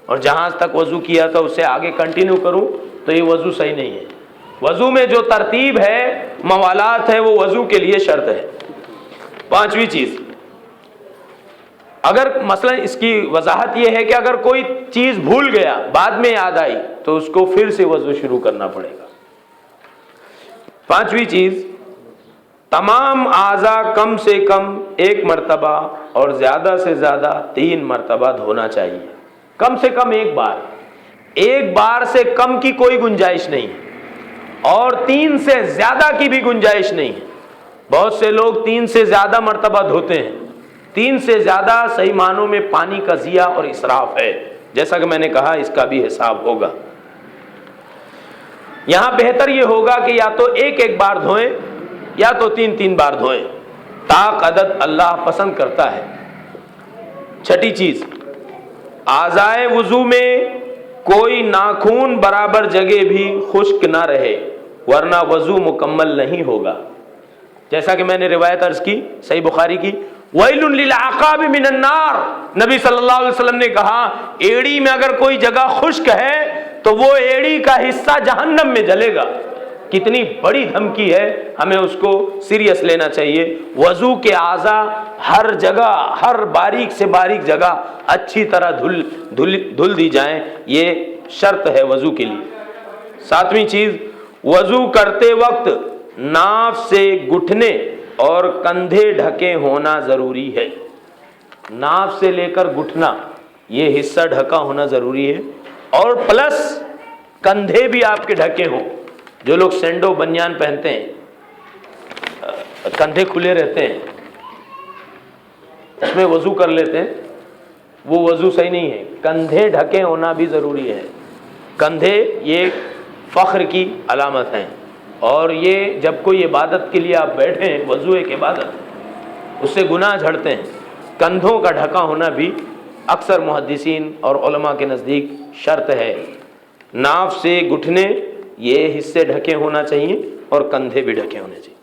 اور جہاں تک وضو کیا تھا اس سے آگے کنٹینیو کروں، تو یہ وضو صحیح نہیں ہے۔ وضو میں جو ترتیب ہے، موالات ہے، وہ وضو کے لیے شرط ہے۔ پانچویں چیز، اگر مثلا اس کی وضاحت یہ ہے کہ اگر کوئی چیز بھول گیا بعد میں یاد آئی تو اس کو پھر سے وضو شروع کرنا پڑے گا۔ 5ویں چیز، تمام اعضاء کم سے کم 1 مرتبہ اور زیادہ سے زیادہ 3 مرتبہ دھونا چاہیے، کم سے کم 1 بار، 1 بار سے کم کی کوئی گنجائش نہیں اور 3 سے زیادہ کی بھی گنجائش نہیں۔ بہت سے لوگ 3 سے زیادہ مرتبہ دھوتے ہیں، 3 سے زیادہ صحیح معنوں میں پانی کا ضیاع اور اسراف ہے، جیسا کہ میں نے کہا اس کا بھی حساب ہوگا۔ یہاں بہتر یہ ہوگا کہ یا تو 1 بار دھوئیں یا تو 3 بار دھوئیں، طاق عدد اللہ پسند کرتا ہے۔ 6ٹھی چیز، اعضائے وضو میں کوئی ناخون برابر جگہ بھی خشک نہ رہے ورنہ وضو مکمل نہیں ہوگا، جیسا کہ میں نے روایت عرض کی صحیح بخاری کی، وَيْلٌ لِلْعَقَابِ مِنَ النَّارِ، نبی صلی اللہ علیہ وسلم نے کہا ایڑی میں اگر کوئی جگہ خشک ہے تو وہ ایڑی کا حصہ جہنم میں جلے گا۔ کتنی بڑی دھمکی ہے، ہمیں اس کو سیریس لینا چاہیے۔ وضو کے اعضاء ہر جگہ، ہر باریک سے باریک جگہ اچھی طرح دھل دی جائیں، یہ شرط ہے وضو کے لیے۔ 7ویں چیز، وضو کرتے وقت ناف سے گھٹنے اور کندھے ڈھکے ہونا ضروری ہے۔ ناف سے لے کر گھٹنا یہ حصہ ڈھکا ہونا ضروری ہے، اور پلس کندھے بھی آپ کے ڈھکے ہوں۔ جو لوگ سینڈو بنیان پہنتے ہیں، کندھے کھلے رہتے ہیں، اس میں وضو کر لیتے ہیں، وہ وضو صحیح نہیں ہے۔ کندھے ڈھکے ہونا بھی ضروری ہے۔ کندھے یہ فخر کی علامت ہیں، اور یہ جب کوئی عبادت کے لیے آپ بیٹھیں، وضو ایک عبادت، اس سے گناہ جھڑتے ہیں۔ کندھوں کا ڈھکا ہونا بھی اکثر محدثین اور علماء کے نزدیک شرط ہے۔ ناف سے گھٹنے یہ حصے ڈھکے ہونا چاہیے اور کندھے بھی ڈھکے ہونے چاہیے۔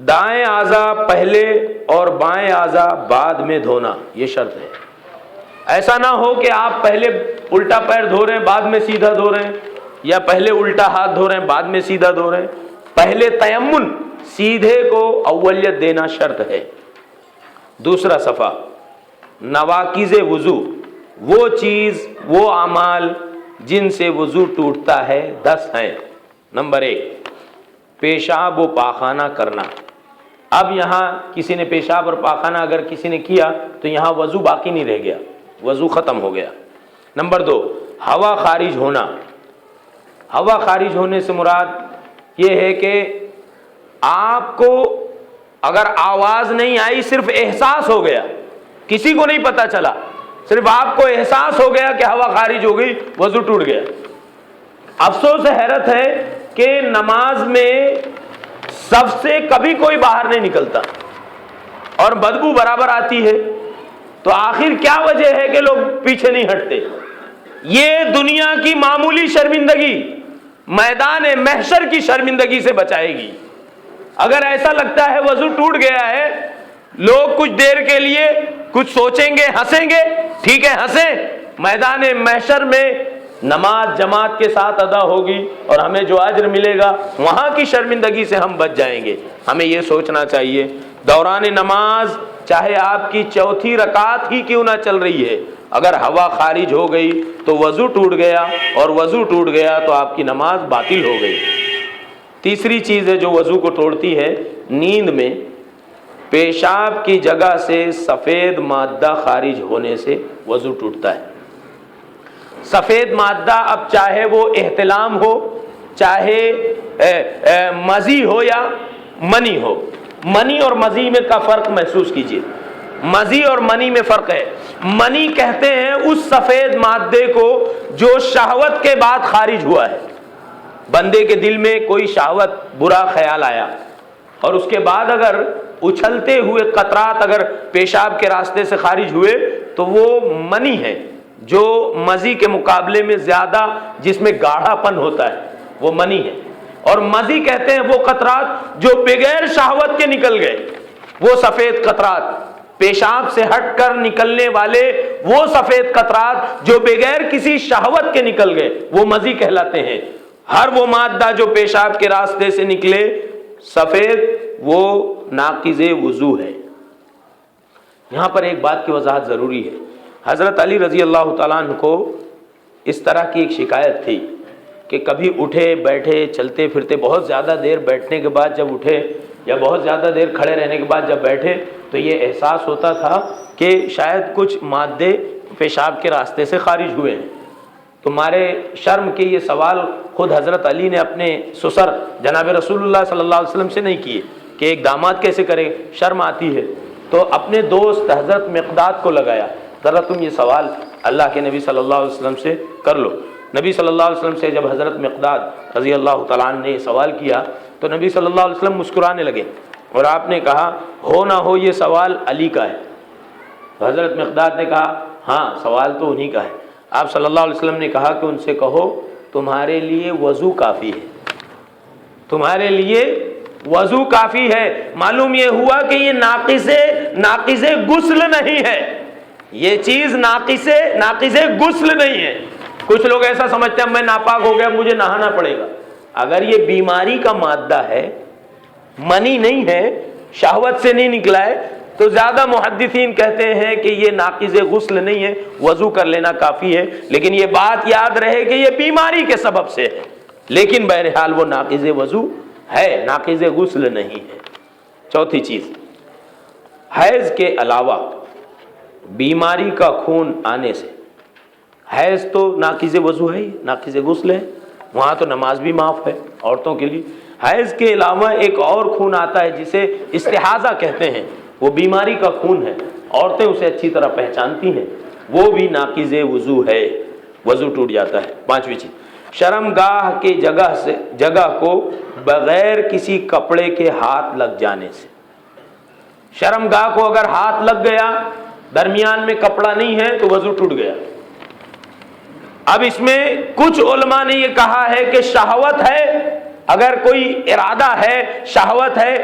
دائیں اعضاء پہلے اور بائیں اعضاء بعد میں دھونا یہ شرط ہے۔ ایسا نہ ہو کہ آپ پہلے الٹا پیر دھو رہے ہیں بعد میں سیدھا دھو رہے ہیں، یا پہلے الٹا ہاتھ دھو رہے ہیں بعد میں سیدھا دھو رہے ہیں۔ پہلے تیمم، سیدھے کو اولیت دینا شرط ہے۔ دوسرا صفحہ، نواقض وضو، وہ چیز، وہ اعمال جن سے وضو ٹوٹتا ہے 10 ہیں۔ نمبر 1، پیشاب و پاخانہ کرنا۔ اب یہاں کسی نے پیشاب اور پاخانہ اگر کسی نے کیا تو یہاں وضو باقی نہیں رہ گیا، وضو ختم ہو گیا۔ نمبر 2، ہوا خارج ہونا۔ ہوا خارج ہونے سے مراد یہ ہے کہ آپ کو اگر آواز نہیں آئی، صرف احساس ہو گیا، کسی کو نہیں پتا چلا، صرف آپ کو احساس ہو گیا کہ ہوا خارج ہو گئی، وضو ٹوٹ گیا۔ افسوس حیرت ہے کہ نماز میں صف سے کبھی کوئی باہر نہیں نکلتا اور بدبو برابر آتی ہے، تو آخر کیا وجہ ہے کہ لوگ پیچھے نہیں ہٹتے؟ یہ دنیا کی معمولی شرمندگی میدان محشر کی شرمندگی سے بچائے گی۔ اگر ایسا لگتا ہے وضو ٹوٹ گیا ہے، لوگ کچھ دیر کے لیے کچھ سوچیں گے، ہنسیں گے، ٹھیک ہے ہنسیں، میدان محشر میں نماز جماعت کے ساتھ ادا ہوگی اور ہمیں جو اجر ملے گا وہاں کی شرمندگی سے ہم بچ جائیں گے۔ ہمیں یہ سوچنا چاہیے دوران نماز چاہے آپ کی چوتھی رکعت ہی کیوں نہ چل رہی ہے، اگر ہوا خارج ہو گئی تو وضو ٹوٹ گیا، اور وضو ٹوٹ گیا تو آپ کی نماز باطل ہو گئی۔ تیسری چیز ہے جو وضو کو توڑتی ہے، نیند میں پیشاب کی جگہ سے سفید مادہ خارج ہونے سے وضو ٹوٹتا ہے۔ سفید مادہ اب چاہے وہ احتلام ہو، چاہے مزی ہو یا منی ہو، منی اور مزی میں کا فرق محسوس کیجئے۔ مزی اور منی میں فرق ہے۔ منی کہتے ہیں اس سفید مادے کو جو شہوت کے بعد خارج ہوا ہے، بندے کے دل میں کوئی شہوت، برا خیال آیا، اور اس کے بعد اگر اچھلتے ہوئے قطرات اگر پیشاب کے راستے سے خارج ہوئے تو وہ منی ہے، جو مزی کے مقابلے میں زیادہ جس میں گاڑھا پن ہوتا ہے وہ منی ہے۔ اور مزی کہتے ہیں وہ قطرات جو بغیر شہوت کے نکل گئے، وہ سفید قطرات، پیشاب سے ہٹ کر نکلنے والے وہ سفید قطرات جو بغیر کسی شہوت کے نکل گئے، وہ مزی کہلاتے ہیں۔ ہر وہ مادہ جو پیشاب کے راستے سے نکلے سفید، وہ ناقض وضو ہے۔ یہاں پر ایک بات کی وضاحت ضروری ہے۔ حضرت علی رضی اللہ تعالیٰ عنہ کو اس طرح کی ایک شکایت تھی کہ کبھی اٹھے بیٹھے چلتے پھرتے بہت زیادہ دیر بیٹھنے کے بعد جب اٹھے یا بہت زیادہ دیر کھڑے رہنے کے بعد جب بیٹھے تو یہ احساس ہوتا تھا کہ شاید کچھ مادے پیشاب کے راستے سے خارج ہوئے ہیں. تمہارے شرم کے یہ سوال خود حضرت علی نے اپنے سسر جناب رسول اللہ صلی اللہ علیہ وسلم سے نہیں کیے کہ ایک داماد کیسے کرے, شرم آتی ہے. تو اپنے دوست حضرت مقداد کو لگایا, ذرا تم یہ سوال اللہ کے نبی صلی اللہ علیہ وسلم سے کر لو. نبی صلی اللہ علیہ وسلم سے جب حضرت مقداد رضی اللہ تعالیٰ عنہ نے یہ سوال کیا تو نبی صلی اللہ علیہ وسلم مسکرانے لگے اور آپ نے کہا ہو نہ ہو یہ سوال علی کا ہے. تو حضرت مقداد نے کہا ہاں سوال تو انہی کا ہے. آپ صلی اللہ علیہ وسلم نے کہا کہ ان سے کہو تمہارے لیے وضو کافی ہے, تمہارے لیے وضو کافی ہے. معلوم یہ ہوا کہ یہ ناقض غسل نہیں ہے, یہ چیز ناقص غسل نہیں ہے. کچھ لوگ ایسا سمجھتے ہیں میں ناپاک ہو گیا مجھے نہانا پڑے گا. اگر یہ بیماری کا مادہ ہے, منی نہیں ہے, شہوت سے نہیں نکلا ہے, تو زیادہ محدثین کہتے ہیں کہ یہ ناقض غسل نہیں ہے, وضو کر لینا کافی ہے. لیکن یہ بات یاد رہے کہ یہ بیماری کے سبب سے ہے, لیکن بہرحال وہ ناقض وضو ہے, ناقض غسل نہیں ہے. چوتھی چیز, حیض کے علاوہ بیماری کا خون آنے سے, حیض تو ناقض وضو ہے, ناقض غسل ہے, وہاں تو نماز بھی معاف ہے عورتوں کے لیے. حیض کے علاوہ ایک اور خون آتا ہے جسے استحاضہ کہتے ہیں, وہ بیماری کا خون ہے, عورتیں اسے اچھی طرح پہچانتی ہیں, وہ بھی ناقض وضو ہے, وضو ٹوٹ جاتا ہے. پانچویں چیز, شرمگاہ کی جگہ کو بغیر کسی کپڑے کے ہاتھ لگ جانے سے. شرمگاہ کو اگر ہاتھ لگ گیا, درمیان میں کپڑا نہیں ہے تو وضو ٹوٹ گیا. اب اس میں کچھ علماء نے یہ کہا ہے کہ شہوت ہے, اگر کوئی ارادہ ہے, شہوت ہے,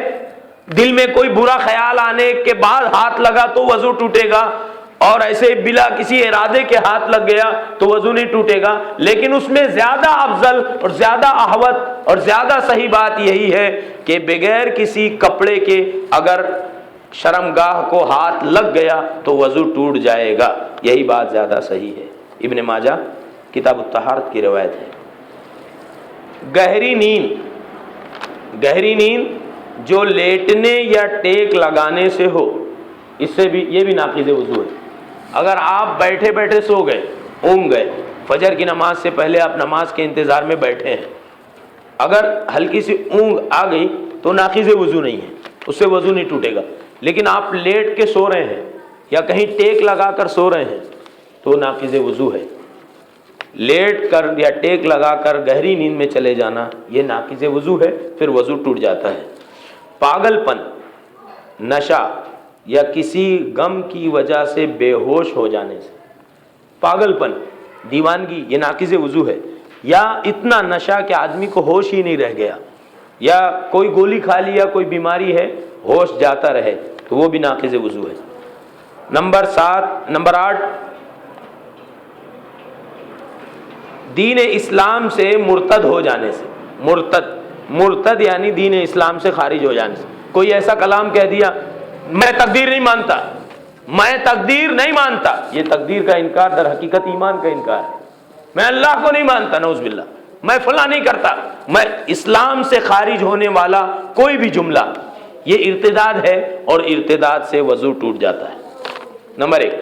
دل میں کوئی برا خیال آنے کے بعد ہاتھ لگا تو وضو ٹوٹے گا, اور ایسے بلا کسی ارادے کے ہاتھ لگ گیا تو وضو نہیں ٹوٹے گا. لیکن اس میں زیادہ افضل اور زیادہ احوط اور زیادہ صحیح بات یہی ہے کہ بغیر کسی کپڑے کے اگر شرمگاہ کو ہاتھ لگ گیا تو وضو ٹوٹ جائے گا. یہی بات زیادہ صحیح ہے. ابن ماجہ کتاب الطہارت کی روایت ہے. گہری نیند جو لیٹنے یا ٹیک لگانے سے ہو, اس سے بھی یہ بھی ناقض وضو ہے. اگر آپ بیٹھے بیٹھے سو گئے, اونگ گئے, فجر کی نماز سے پہلے آپ نماز کے انتظار میں بیٹھے ہیں, اگر ہلکی سی اونگ آ گئی تو ناقض وضو نہیں ہے, اس سے وضو نہیں ٹوٹے گا. لیکن آپ لیٹ کے سو رہے ہیں یا کہیں ٹیک لگا کر سو رہے ہیں تو ناقض وضو ہے. لیٹ کر یا ٹیک لگا کر گہری نیند میں چلے جانا یہ ناقض وضو ہے, پھر وضو ٹوٹ جاتا ہے. پاگل پن, نشہ یا کسی غم کی وجہ سے بے ہوش ہو جانے سے. پاگل پن, دیوانگی, یہ ناقض وضو ہے. یا اتنا نشہ کہ آدمی کو ہوش ہی نہیں رہ گیا, یا کوئی گولی کھا لی یا کوئی بیماری ہے ہوش جاتا رہے تو وہ بھی ناقض وضو ہے. نمبر 8, دین اسلام سے مرتد ہو جانے سے. مرتد یعنی دین اسلام سے خارج ہو جانے سے. کوئی ایسا کلام کہہ دیا میں تقدیر نہیں مانتا, میں تقدیر نہیں مانتا, یہ تقدیر کا انکار در حقیقت ایمان کا انکار ہے. میں اللہ کو نہیں مانتا, نعوذ باللہ, میں فلاں نہیں کرتا, میں اسلام سے خارج ہونے والا کوئی بھی جملہ یہ ارتداد ہے, اور ارتداد سے وضو ٹوٹ جاتا ہے. نمبر 1,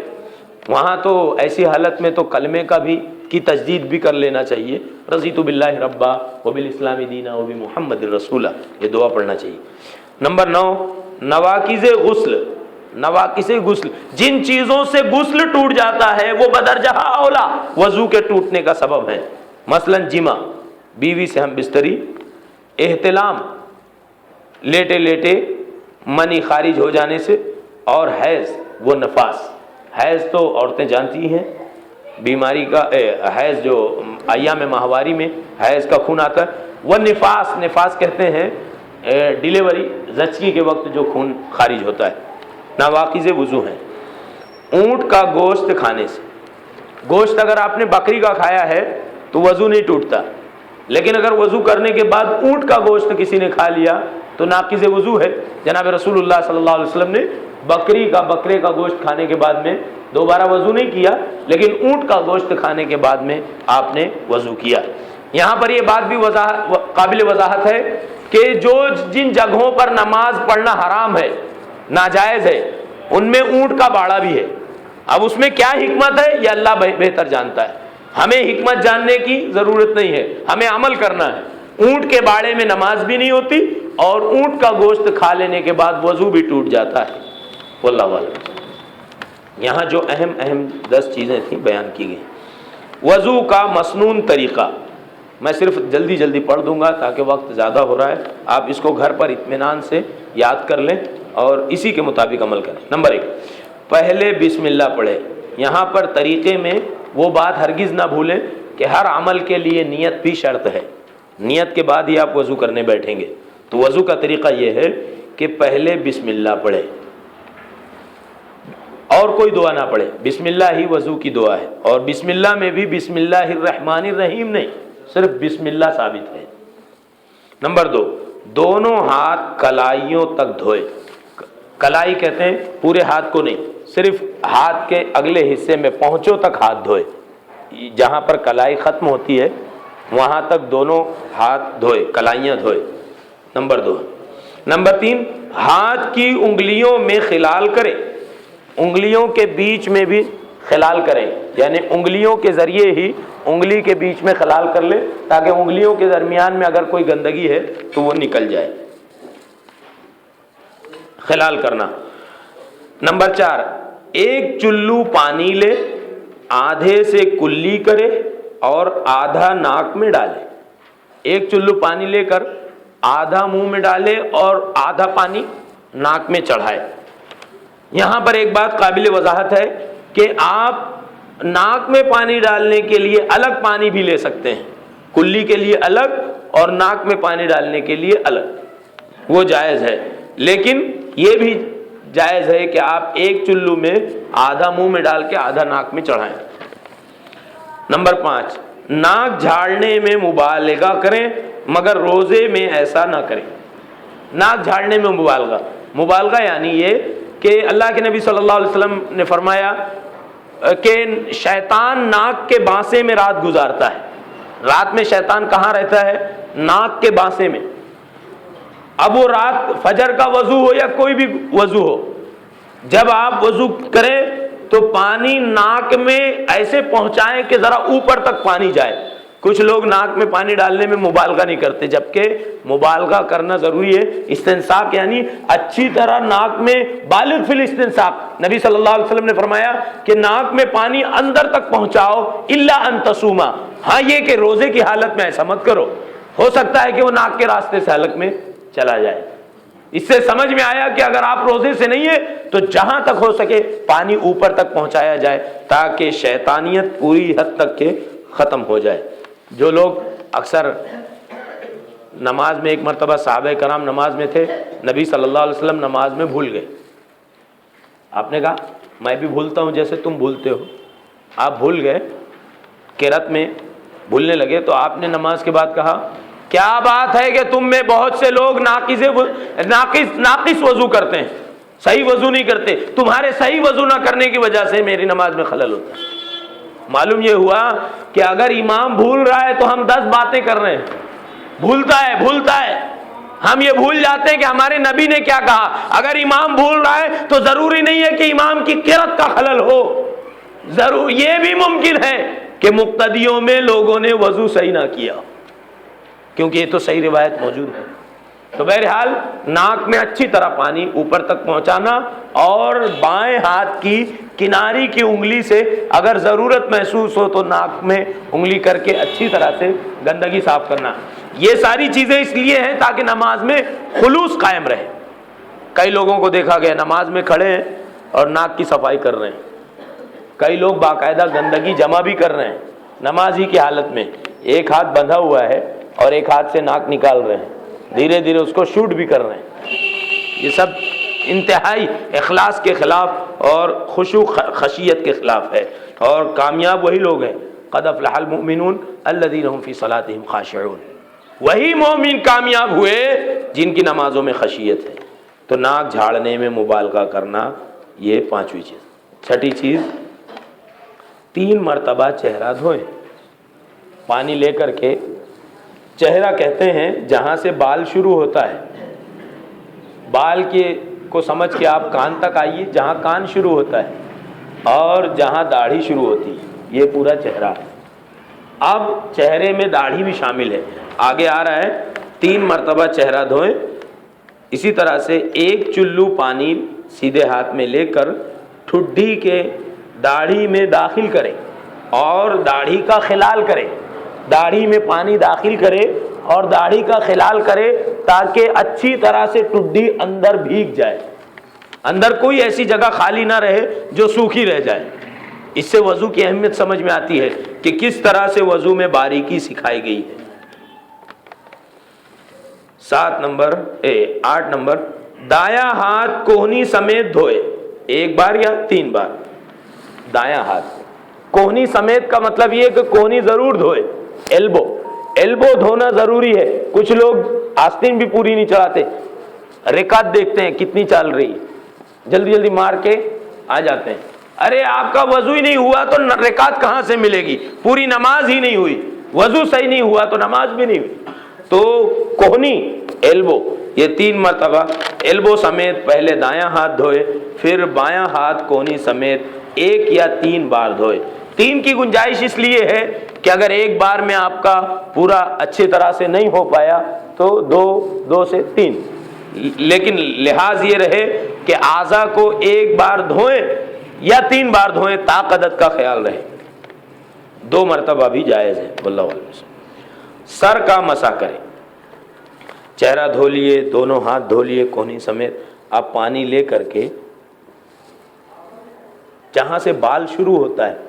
وہاں تو ایسی حالت میں تو کلمے کا بھی کی تجدید بھی کر لینا چاہیے, رضیت باللہ ربا وبالاسلام دینا وبمحمد رسولہ, یہ دعا پڑھنا چاہیے. نمبر 9, نواقض غسل, جن چیزوں سے غسل ٹوٹ جاتا ہے وہ بدرجہ اولا وضو کے ٹوٹنے کا سبب ہے. مثلا جمع, بیوی سے ہم بستری, احتلام, لیٹے لیٹے منی خارج ہو جانے سے, اور حیض وہ نفاس. حیض تو عورتیں جانتی ہیں, بیماری کا حیض جو ایام ماہواری میں حیض کا خون آتا ہے, وہ نفاس کہتے ہیں ڈیلیوری, زچگی کے وقت جو خون خارج ہوتا ہے. نواقض وضو ہیں. اونٹ کا گوشت کھانے سے. گوشت اگر آپ نے بکری کا کھایا ہے تو وضو نہیں ٹوٹتا, لیکن اگر وضو کرنے کے بعد اونٹ کا گوشت کسی نے کھا لیا تو ناقض وضو ہے. جناب رسول اللہ صلی اللہ علیہ وسلم نے بکرے کا گوشت کھانے کے بعد میں دوبارہ وضو نہیں کیا, لیکن اونٹ کا گوشت کھانے کے بعد میں آپ نے وضو کیا. یہاں پر یہ بات بھی قابل وضاحت ہے کہ جو جن جگہوں پر نماز پڑھنا حرام ہے، ناجائز ہے، ان میں اونٹ کا باڑا بھی ہے۔ اب اس میں کیا حکمت ہے یہ اللہ بہتر جانتا ہے، ہمیں حکمت جاننے کی ضرورت نہیں ہے، ہمیں عمل کرنا ہے۔ اونٹ کے باڑے میں نماز بھی نہیں ہوتی اور اونٹ کا گوشت کھا لینے کے بعد وضو بھی ٹوٹ جاتا ہے۔ واللہ اعلم۔ یہاں جو اہم 10 چیزیں تھیں بیان کی گئی۔ وضو کا مسنون طریقہ میں صرف جلدی پڑھ دوں گا تاکہ وقت زیادہ ہو رہا ہے، آپ اس کو گھر پر اطمینان سے یاد کر لیں اور اسی کے مطابق عمل کریں۔ نمبر 1، پہلے بسم اللہ پڑھیں۔ یہاں پر طریقے میں وہ بات ہرگز نہ بھولیں کہ ہر عمل کے لیے نیت بھی شرط ہے، نیت کے بعد ہی آپ وضو کرنے بیٹھیں گے۔ تو وضو کا طریقہ یہ ہے کہ پہلے بسم اللہ پڑھیں اور کوئی دعا نہ پڑھے، بسم اللہ ہی وضو کی دعا ہے، اور بسم اللہ میں بھی بسم اللہ الرحمن الرحیم نہیں، صرف بسم اللہ ثابت ہے۔ نمبر 2، دونوں ہاتھ کلائیوں تک دھوئے۔ کلائی کہتے ہیں پورے ہاتھ کو نہیں، صرف ہاتھ کے اگلے حصے میں پہنچوں تک ہاتھ دھوئے، جہاں پر کلائی ختم ہوتی ہے وہاں تک دونوں ہاتھ دھوئے، کلائیاں دھوئے۔ نمبر 2۔ نمبر 3، ہاتھ کی انگلیوں میں خلال کرے، انگلیوں کے بیچ میں بھی خلال کریں، یعنی انگلیوں کے ذریعے ہی انگلی کے بیچ میں خلال کر لیں تاکہ انگلیوں کے درمیان میں اگر کوئی گندگی ہے تو وہ نکل جائے، خلال کرنا۔ نمبر 4، ایک چلو پانی لے، آدھے سے کلی کرے اور آدھا ناک میں ڈالے۔ ایک چلو پانی لے کر آدھا منہ میں ڈالے اور آدھا پانی ناک میں چڑھائے۔ یہاں پر ایک بات قابل وضاحت ہے کہ آپ ناک میں پانی ڈالنے کے لیے الگ پانی بھی لے سکتے ہیں، کلی کے لیے الگ اور ناک میں پانی ڈالنے کے لیے الگ، وہ جائز ہے۔ لیکن یہ بھی جائز ہے کہ آپ ایک چلو میں آدھا منہ میں ڈال کے آدھا ناک میں چڑھائیں۔ نمبر 5، ناک جھاڑنے میں مبالغہ کریں مگر روزے میں ایسا نہ کریں۔ ناک جھاڑنے میں مبالغہ یعنی یہ کہ اللہ کے نبی صلی اللہ علیہ وسلم نے فرمایا کہ شیطان ناک کے بانسے میں رات گزارتا ہے۔ رات میں شیطان کہاں رہتا ہے؟ ناک کے بانسے میں۔ اب وہ رات فجر کا وضو ہو یا کوئی بھی وضو ہو، جب آپ وضو کریں تو پانی ناک میں ایسے پہنچائیں کہ ذرا اوپر تک پانی جائے۔ کچھ لوگ ناک میں پانی ڈالنے میں مبالغہ نہیں کرتے، جبکہ مبالغہ کرنا ضروری ہے۔ استنشاق یعنی اچھی طرح ناک میں بالغ فی الاستنشاق۔ نبی صلی اللہ علیہ وسلم نے فرمایا کہ ناک میں پانی اندر تک پہنچاؤ الا ان تصوما، ہاں یہ کہ روزے کی حالت میں ایسا مت کرو، ہو سکتا ہے کہ وہ ناک کے راستے سے حلق میں چلا جائے۔ اس سے سمجھ میں آیا کہ اگر آپ روزے سے نہیں ہے تو جہاں تک ہو سکے پانی اوپر تک پہنچایا جائے تاکہ شیطانیت پوری حد تک کے ختم ہو جائے۔ جو لوگ اکثر نماز میں، ایک مرتبہ صحابہ کرام نماز میں تھے، نبی صلی اللہ علیہ وسلم نماز میں بھول گئے۔ آپ نے کہا میں بھی بھولتا ہوں جیسے تم بھولتے ہو، آپ بھول گئے، قرات میں بھولنے لگے، تو آپ نے نماز کے بعد کہا کیا بات ہے کہ تم میں بہت سے لوگ ناقص وضو کرتے ہیں، صحیح وضو نہیں کرتے، تمہارے صحیح وضو نہ کرنے کی وجہ سے میری نماز میں خلل ہوتا ہے۔ معلوم یہ ہوا کہ اگر امام بھول رہا ہے تو ہم 10 باتیں کر رہے ہیں، بھولتا ہے، ہم یہ بھول جاتے ہیں کہ ہمارے نبی نے کیا کہا۔ اگر امام بھول رہا ہے تو ضروری نہیں ہے کہ امام کی قرات کا خلل ہو، ضرور یہ بھی ممکن ہے کہ مقتدیوں میں لوگوں نے وضو صحیح نہ کیا، کیونکہ یہ تو صحیح روایت موجود ہے۔ تو بہرحال ناک میں اچھی طرح پانی اوپر تک پہنچانا اور بائیں ہاتھ کی کناری کی انگلی سے اگر ضرورت محسوس ہو تو ناک میں انگلی کر کے اچھی طرح سے گندگی صاف کرنا۔ یہ ساری چیزیں اس لیے ہیں تاکہ نماز میں خلوص قائم رہے۔ کئی لوگوں کو دیکھا گیا نماز میں کھڑے ہیں اور ناک کی صفائی کر رہے ہیں، کئی لوگ باقاعدہ گندگی جمع بھی کر رہے ہیں نماز ہی کی حالت میں، ایک ہاتھ بندھا ہوا ہے اور ایک ہاتھ سے ناک نکال رہے ہیں، دھیرے دھیرے اس کو شوٹ بھی کر رہے ہیں۔ یہ سب انتہائی اخلاص کے خلاف اور خشوع خشیت کے خلاف ہے، اور کامیاب وہی لوگ ہیں قد افلح المؤمنون الذین هم فی صلاتهم خاشعون، وہی مومن کامیاب ہوئے جن کی نمازوں میں خشیت ہے۔ تو ناک جھاڑنے میں مبالغہ کرنا، یہ 5ویں چیز۔ 6ٹھی چیز، 3 مرتبہ چہرہ دھوئیں، پانی لے کر کے چہرہ کہتے ہیں جہاں سے بال شروع ہوتا ہے، بال کے کو سمجھ کے آپ کان تک آئیے، جہاں کان شروع ہوتا ہے اور جہاں داڑھی شروع ہوتی ہے، یہ پورا چہرہ ہے۔ اب چہرے میں داڑھی بھی شامل ہے، آگے آ رہا ہے 3 مرتبہ چہرہ دھوئیں، اسی طرح سے 1 چلو پانی سیدھے ہاتھ میں لے کر ٹھڈی کے داڑھی میں داخل کریں اور داڑھی کا خلال کریں، داڑھی میں پانی داخل کرے اور داڑھی کا خلال کرے تاکہ اچھی طرح سے ٹھڈی اندر بھیگ جائے، اندر کوئی ایسی جگہ خالی نہ رہے جو سوکھی رہ جائے۔ اس سے وضو کی اہمیت سمجھ میں آتی ہے کہ کس طرح سے وضو میں باریکی سکھائی گئی ہے۔ 8 نمبر دایاں ہاتھ کوہنی سمیت دھوئے، 1 بار یا 3 بار۔ دایاں ہاتھ کوہنی سمیت کا مطلب یہ کہ کوہنی ضرور دھوئے، ایلبو دھونا ضروری ہے۔ کچھ لوگ آستین بھی پوری نہیں چڑھاتے، رکعت دیکھتے ہیں کتنی چل رہی ہے، جلدی جلدی مار کے آ جاتے ہیں۔ ارے آپ کا وضو ہی نہیں ہوا تو رکعت کہاں سے ملے گی؟ پوری نماز ہی نہیں ہوئی، وضو صحیح نہیں ہوا تو نماز بھی نہیں ہوئی۔ تو کوہنی، ایلبو، یہ 3 مرتبہ ایلبو سمیت پہلے دایاں ہاتھ دھوئے، پھر بایاں ہاتھ کوہنی سمیت 1 یا 3 بار دھوئے۔ 3 کی گنجائش اس لیے ہے کہ اگر 1 بار میں آپ کا پورا اچھی طرح سے نہیں ہو پایا تو 2 سے 3، لیکن لحاظ یہ رہے کہ اعضاء کو 1 بار دھوئیں یا 3 بار دھوئیں، طاقت کا خیال رہے۔ 2 مرتبہ بھی جائز ہے، واللہ اعلم۔ سر کا مسح کریں، چہرہ دھو لیے، دونوں ہاتھ دھو لیے کوہنی سمیت، آپ پانی لے کر کے جہاں سے بال شروع ہوتا ہے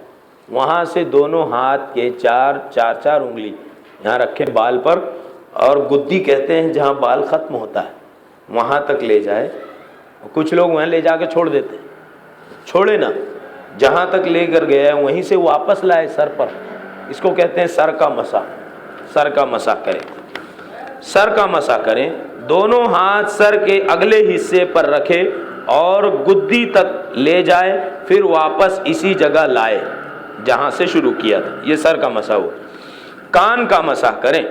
وہاں سے دونوں ہاتھ کے 4 انگلی یہاں رکھیں بال پر، اور گدی کہتے ہیں جہاں بال ختم ہوتا ہے وہاں تک لے جائے۔ کچھ لوگ وہاں لے جا کے چھوڑ دیتے ہیں، چھوڑے نا، جہاں تک لے کر گیا ہے وہیں سے واپس لائے سر پر، اس کو کہتے ہیں سر کا مسح۔ سر کا مسح کریں، سر کا مسح کریں، دونوں ہاتھ سر کے اگلے حصے پر رکھے اور گدی تک لے جائے، پھر واپس اسی جگہ لائے جہاں سے شروع کیا تھا، یہ سر کا مسح ہو۔ کان کا مسح کریں،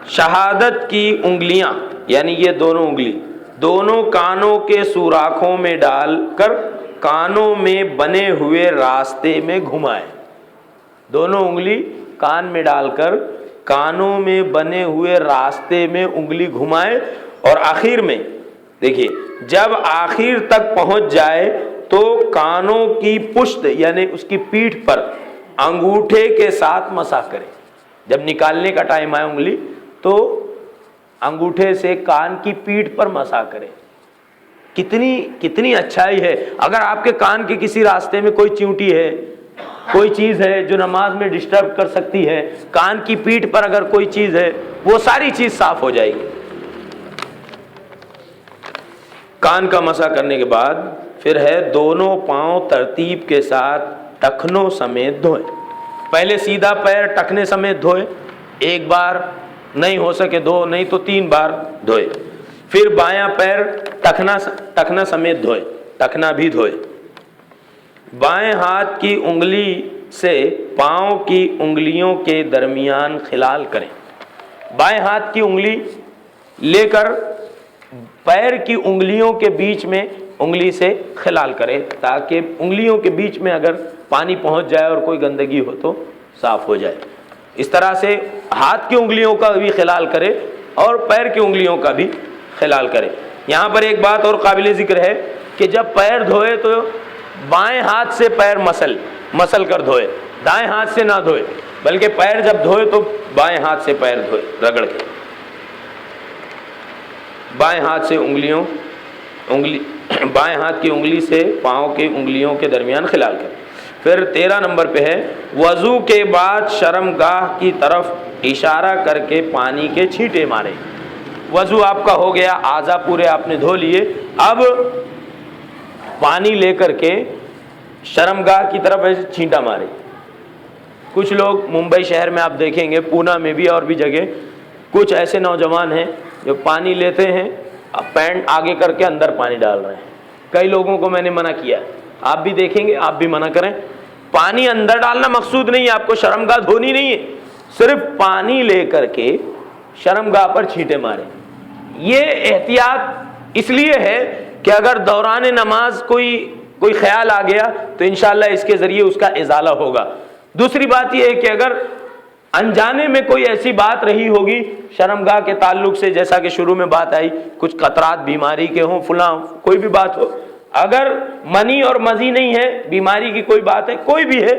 شہادت کی انگلیاں یعنی یہ دونوں انگلی دونوں کانوں کے سوراخوں میں ڈال کر کانوں میں بنے ہوئے راستے میں گھمائیں۔ دونوں انگلی کان میں ڈال کر کانوں میں بنے ہوئے راستے میں انگلی گھمائیں، اور آخر میں دیکھیے جب آخر تک پہنچ جائے تو کانوں کی پشت یعنی اس کی پیٹھ پر انگوٹھے کے ساتھ مسح کریں۔ جب نکالنے کا ٹائم آئے انگلی تو انگوٹھے سے کان کی پیٹھ پر مسح کریں۔ کتنی اچھائی ہے! اگر آپ کے کان کے کسی راستے میں کوئی چیونٹی ہے، کوئی چیز ہے جو نماز میں ڈسٹرب کر سکتی ہے، کان کی پیٹھ پر اگر کوئی چیز ہے وہ ساری چیز صاف ہو جائے گی۔ کان کا مسح کرنے کے بعد پھر ہے دونوں پاؤں ترتیب کے ساتھ ٹخنوں سمیت دھوئیں۔ پہلے سیدھا پیر ٹخنے سمیت دھوئے، 1 بار، نہیں ہو سکے 2، نہیں تو 3 بار دھوئے۔ پھر بایاں پیر ٹخنا سمیت دھوئے، ٹخنا بھی دھوئے۔ بائیں ہاتھ کی انگلی سے پاؤں کی انگلیوں کے درمیان خلال کریں۔ بائیں ہاتھ کی انگلی لے کر پیر کی انگلیوں کے بیچ میں انگلی سے خلال کرے تاکہ انگلیوں کے بیچ میں اگر پانی پہنچ جائے اور کوئی گندگی ہو تو صاف ہو جائے۔ اس طرح سے ہاتھ کی انگلیوں کا بھی خلال کرے اور پیر کی انگلیوں کا بھی خلال کرے۔ یہاں پر ایک بات اور قابل ذکر ہے کہ جب پیر دھوئے تو بائیں ہاتھ سے پیر مسل کر دھوئے، دائیں ہاتھ سے نہ دھوئے، بلکہ پیر جب دھوئے تو بائیں ہاتھ سے پیر دھوئے، رگڑ کے بائیں ہاتھ سے بائیں ہاتھ کی انگلی سے پاؤں کی انگلیوں کے درمیان خلال کریں۔ پھر 13 نمبر پہ ہے وضو کے بعد شرمگاہ کی طرف اشارہ کر کے پانی کے چھینٹے مارے۔ وضو آپ کا ہو گیا، اعضاء پورے آپ نے دھو لیے، اب پانی لے کر کے شرمگاہ کی طرف ایسے چھینٹا مارے۔ کچھ لوگ ممبئی شہر میں آپ دیکھیں گے، پونا میں بھی اور بھی جگہ، کچھ ایسے نوجوان ہیں جو پانی لیتے ہیں، پینٹ آگے کر کے اندر پانی ڈال رہے ہیں۔ کئی لوگوں کو میں نے منع کیا، آپ بھی دیکھیں گے، آپ بھی منع کریں۔ پانی اندر ڈالنا مقصود نہیں ہے، آپ کو شرمگاہ دھونی نہیں ہے، صرف پانی لے کر کے شرمگاہ پر چھینٹے ماریں. یہ احتیاط اس لیے ہے کہ اگر دوران نماز کوئی خیال آ گیا تو انشاءاللہ اس کے ذریعے اس کا ازالہ ہوگا. دوسری بات یہ ہے کہ اگر انجانے میں کوئی ایسی بات رہی ہوگی شرمگاہ کے تعلق سے، جیسا کہ شروع میں بات آئی، کچھ قطرات بیماری کے ہوں، فلاں کوئی بھی بات ہو، اگر منی اور مزی نہیں ہے، بیماری کی کوئی بات ہے، کوئی بھی ہے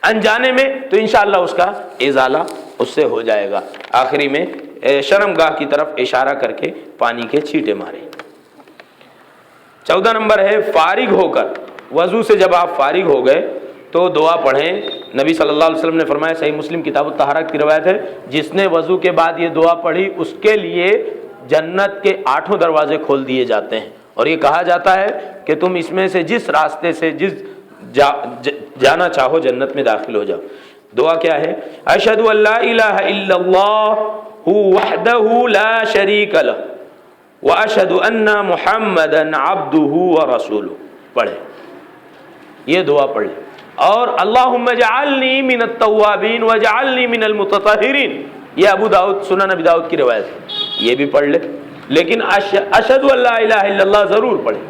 انجانے میں، تو انشاءاللہ اس کا ازالہ اس سے ہو جائے گا. آخری میں شرمگاہ کی طرف اشارہ کر کے پانی کے چھینٹے ماریں. 14 نمبر ہے فارغ ہو کر. وضو سے جب آپ فارغ ہو گئے تو دعا پڑھیں. نبی صلی اللہ علیہ وسلم نے فرمایا، صحیح مسلم کتاب الطہارہ کی روایت ہے، جس نے وضو کے بعد یہ دعا پڑھی اس کے لیے جنت کے 8 دروازے کھول دیے جاتے ہیں. اور یہ کہا جاتا ہے کہ تم اس میں سے جس راستے سے جانا چاہو جنت میں داخل ہو جاؤ. دعا کیا ہے؟ اشہد ان لا الہ الا اللہ وحدہ لا شریک لہ واشہد ان محمدا عبدہ ورسولہ. پڑھے، یہ دعا پڑھ لیں. اور اللہم اجعلنی من التوابین واجعلنی من المتطہرین، یہ ابو داؤد، سنن ابی داؤد کی روایت ہے، یہ بھی پڑھ لے. لیکن اشہد ان لا الہ الا اللہ ضرور پڑھیں.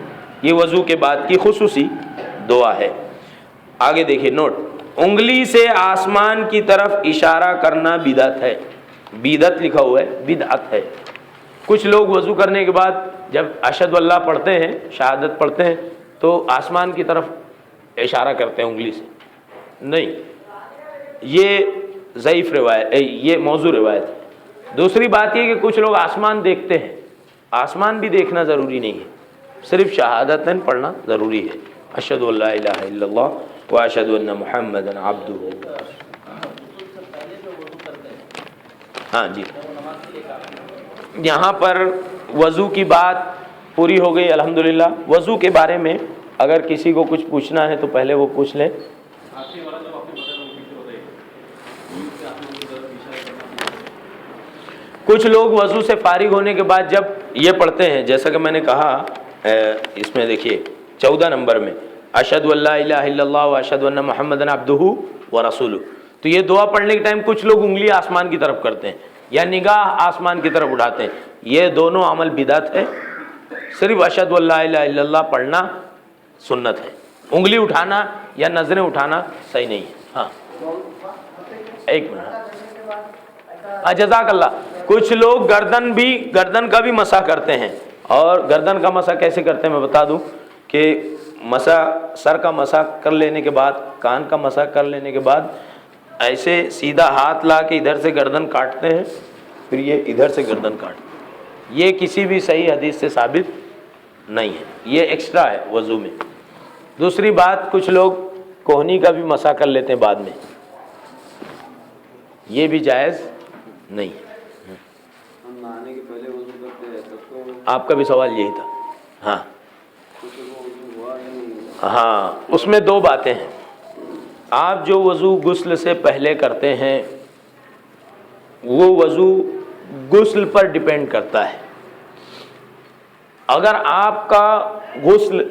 یہ وضو کے بعد کی خصوصی دعا ہے. آگے دیکھیے نوٹ، انگلی سے آسمان کی طرف اشارہ کرنا بدعت ہے. بدعت لکھا ہوا ہے، بدعت ہے. کچھ لوگ وضو کرنے کے بعد جب اشہد اللہ پڑھتے ہیں، شہادت پڑھتے ہیں، تو آسمان کی طرف اشارہ کرتے ہیں انگلی سے. نہیں، یہ ضعیف روایت، یہ موضوع روایت ہے. دوسری بات یہ کہ کچھ لوگ آسمان دیکھتے ہیں. آسمان بھی دیکھنا ضروری نہیں ہے، صرف شہادتن پڑھنا ضروری ہے. اشہد ان لا الہ الا اللہ واشہد ان محمدا عبدہ. ہاں جی، یہاں پر وضو کی بات پوری ہو گئی الحمدللہ. وضو کے بارے میں اگر کسی کو کچھ پوچھنا ہے تو پہلے وہ پوچھ لیں. کچھ لوگ وضو سے فارغ ہونے کے بعد جب یہ پڑھتے ہیں، جیسا کہ میں نے کہا اس میں دیکھیے 14 نمبر میں اشہد ان لا الہ الا اللہ واشہد ان محمدا عبدہ ورسولہ، تو یہ دعا پڑھنے کے ٹائم کچھ لوگ انگلی آسمان کی طرف کرتے ہیں یا نگاہ آسمان کی طرف اٹھاتے ہیں. یہ دونوں عمل بدعت ہے. صرف اشہد ان لا الہ الا اللہ پڑھنا سنت ہے. انگلی اٹھانا یا نظریں اٹھانا صحیح نہیں ہے. ہاں ایک منٹ، جزاک اللہ. کچھ لوگ گردن کا بھی مسح کرتے ہیں. اور گردن کا مسح کیسے کرتے ہیں میں بتا دوں کہ سر کا مسح کر لینے کے بعد، کان کا مسح کر لینے کے بعد ایسے سیدھا ہاتھ لا کے ادھر سے گردن کاٹتے ہیں، پھر یہ ادھر سے گردن کاٹتے ہیں. یہ کسی بھی صحیح حدیث سے ثابت نہیں ہے، یہ ایکسٹرا ہے وضو میں. دوسری بات، کچھ لوگ کوہنی کا بھی مسح کر لیتے ہیں بعد میں، یہ بھی جائز نہیں ہے. ہم نہانے کے پہلے وضو کرتے ہیں تب تو آپ کا بھی سوال یہی تھا. ہاں ہاں، اس میں دو باتیں ہیں. آپ جو وضو غسل سے پہلے کرتے ہیں وہ وضو غسل پر ڈیپینڈ کرتا ہے. اگر آپ کا غسل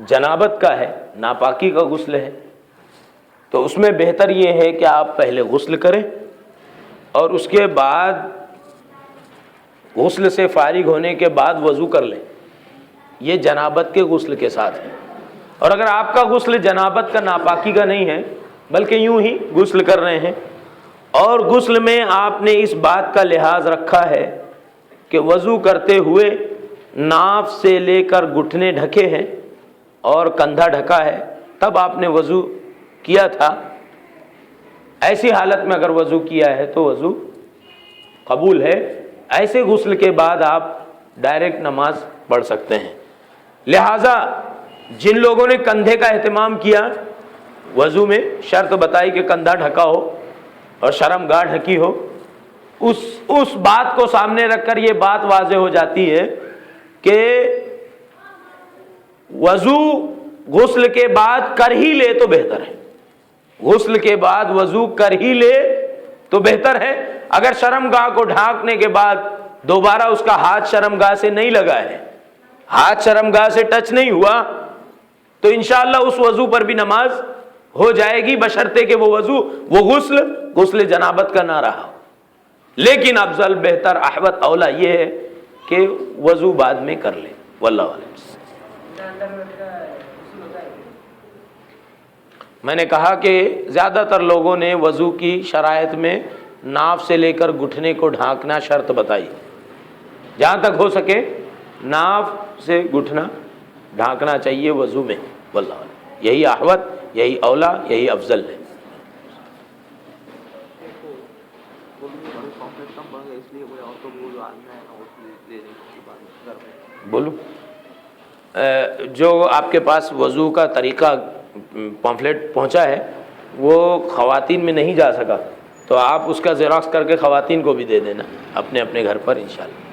جنابت کا ہے، ناپاکی کا غسل ہے، تو اس میں بہتر یہ ہے کہ آپ پہلے غسل کریں اور اس کے بعد غسل سے فارغ ہونے کے بعد وضو کر لیں. یہ جنابت کے غسل کے ساتھ ہے. اور اگر آپ کا غسل جنابت کا، ناپاکی کا نہیں ہے، بلکہ یوں ہی غسل کر رہے ہیں اور غسل میں آپ نے اس بات کا لحاظ رکھا ہے کہ وضو کرتے ہوئے ناف سے لے کر گھٹنے ڈھکے ہیں اور کندھا ڈھکا ہے، تب آپ نے وضو کیا تھا، ایسی حالت میں اگر وضو کیا ہے تو وضو قبول ہے. ایسے غسل کے بعد آپ ڈائریکٹ نماز پڑھ سکتے ہیں. لہٰذا جن لوگوں نے کندھے کا اہتمام کیا وضو میں، شرط بتائی کہ کندھا ڈھکا ہو اور شرمگاہ ڈھکی ہو، اس بات کو سامنے رکھ کر یہ بات واضح ہو جاتی ہے کہ وضو غسل کے بعد کر ہی لے تو بہتر ہے. غسل کے بعد وضو کر ہی لے تو بہتر ہے. اگر شرمگاہ کو ڈھانکنے کے بعد دوبارہ اس کا ہاتھ شرمگاہ سے نہیں لگا ہے، ہاتھ شرمگاہ سے ٹچ نہیں ہوا، تو انشاءاللہ اس وضو پر بھی نماز ہو جائے گی بشرطے کہ وہ وضو وہ غسل جنابت کا نہ رہا ہو. لیکن افضل، بہتر، احوط، اولا یہ ہے کہ وضو بعد میں کر لیں. واللہ عالم. میں نے کہا کہ زیادہ تر لوگوں نے وضو کی شرائط میں ناف سے لے کر گھٹنے کو ڈھانکنا شرط بتائی. جہاں تک ہو سکے ناف سے گھٹنا ڈھانکنا چاہیے وضو میں. واللہ عالم. یہی احوط، یہی اولا، یہی افضل ہے. بولو. جو آپ کے پاس وضو کا طریقہ پمفلیٹ پہنچا ہے وہ خواتین میں نہیں جا سکا تو آپ اس کا زیراکس کر کے خواتین کو بھی دے دینا اپنے اپنے گھر پر انشاءاللہ.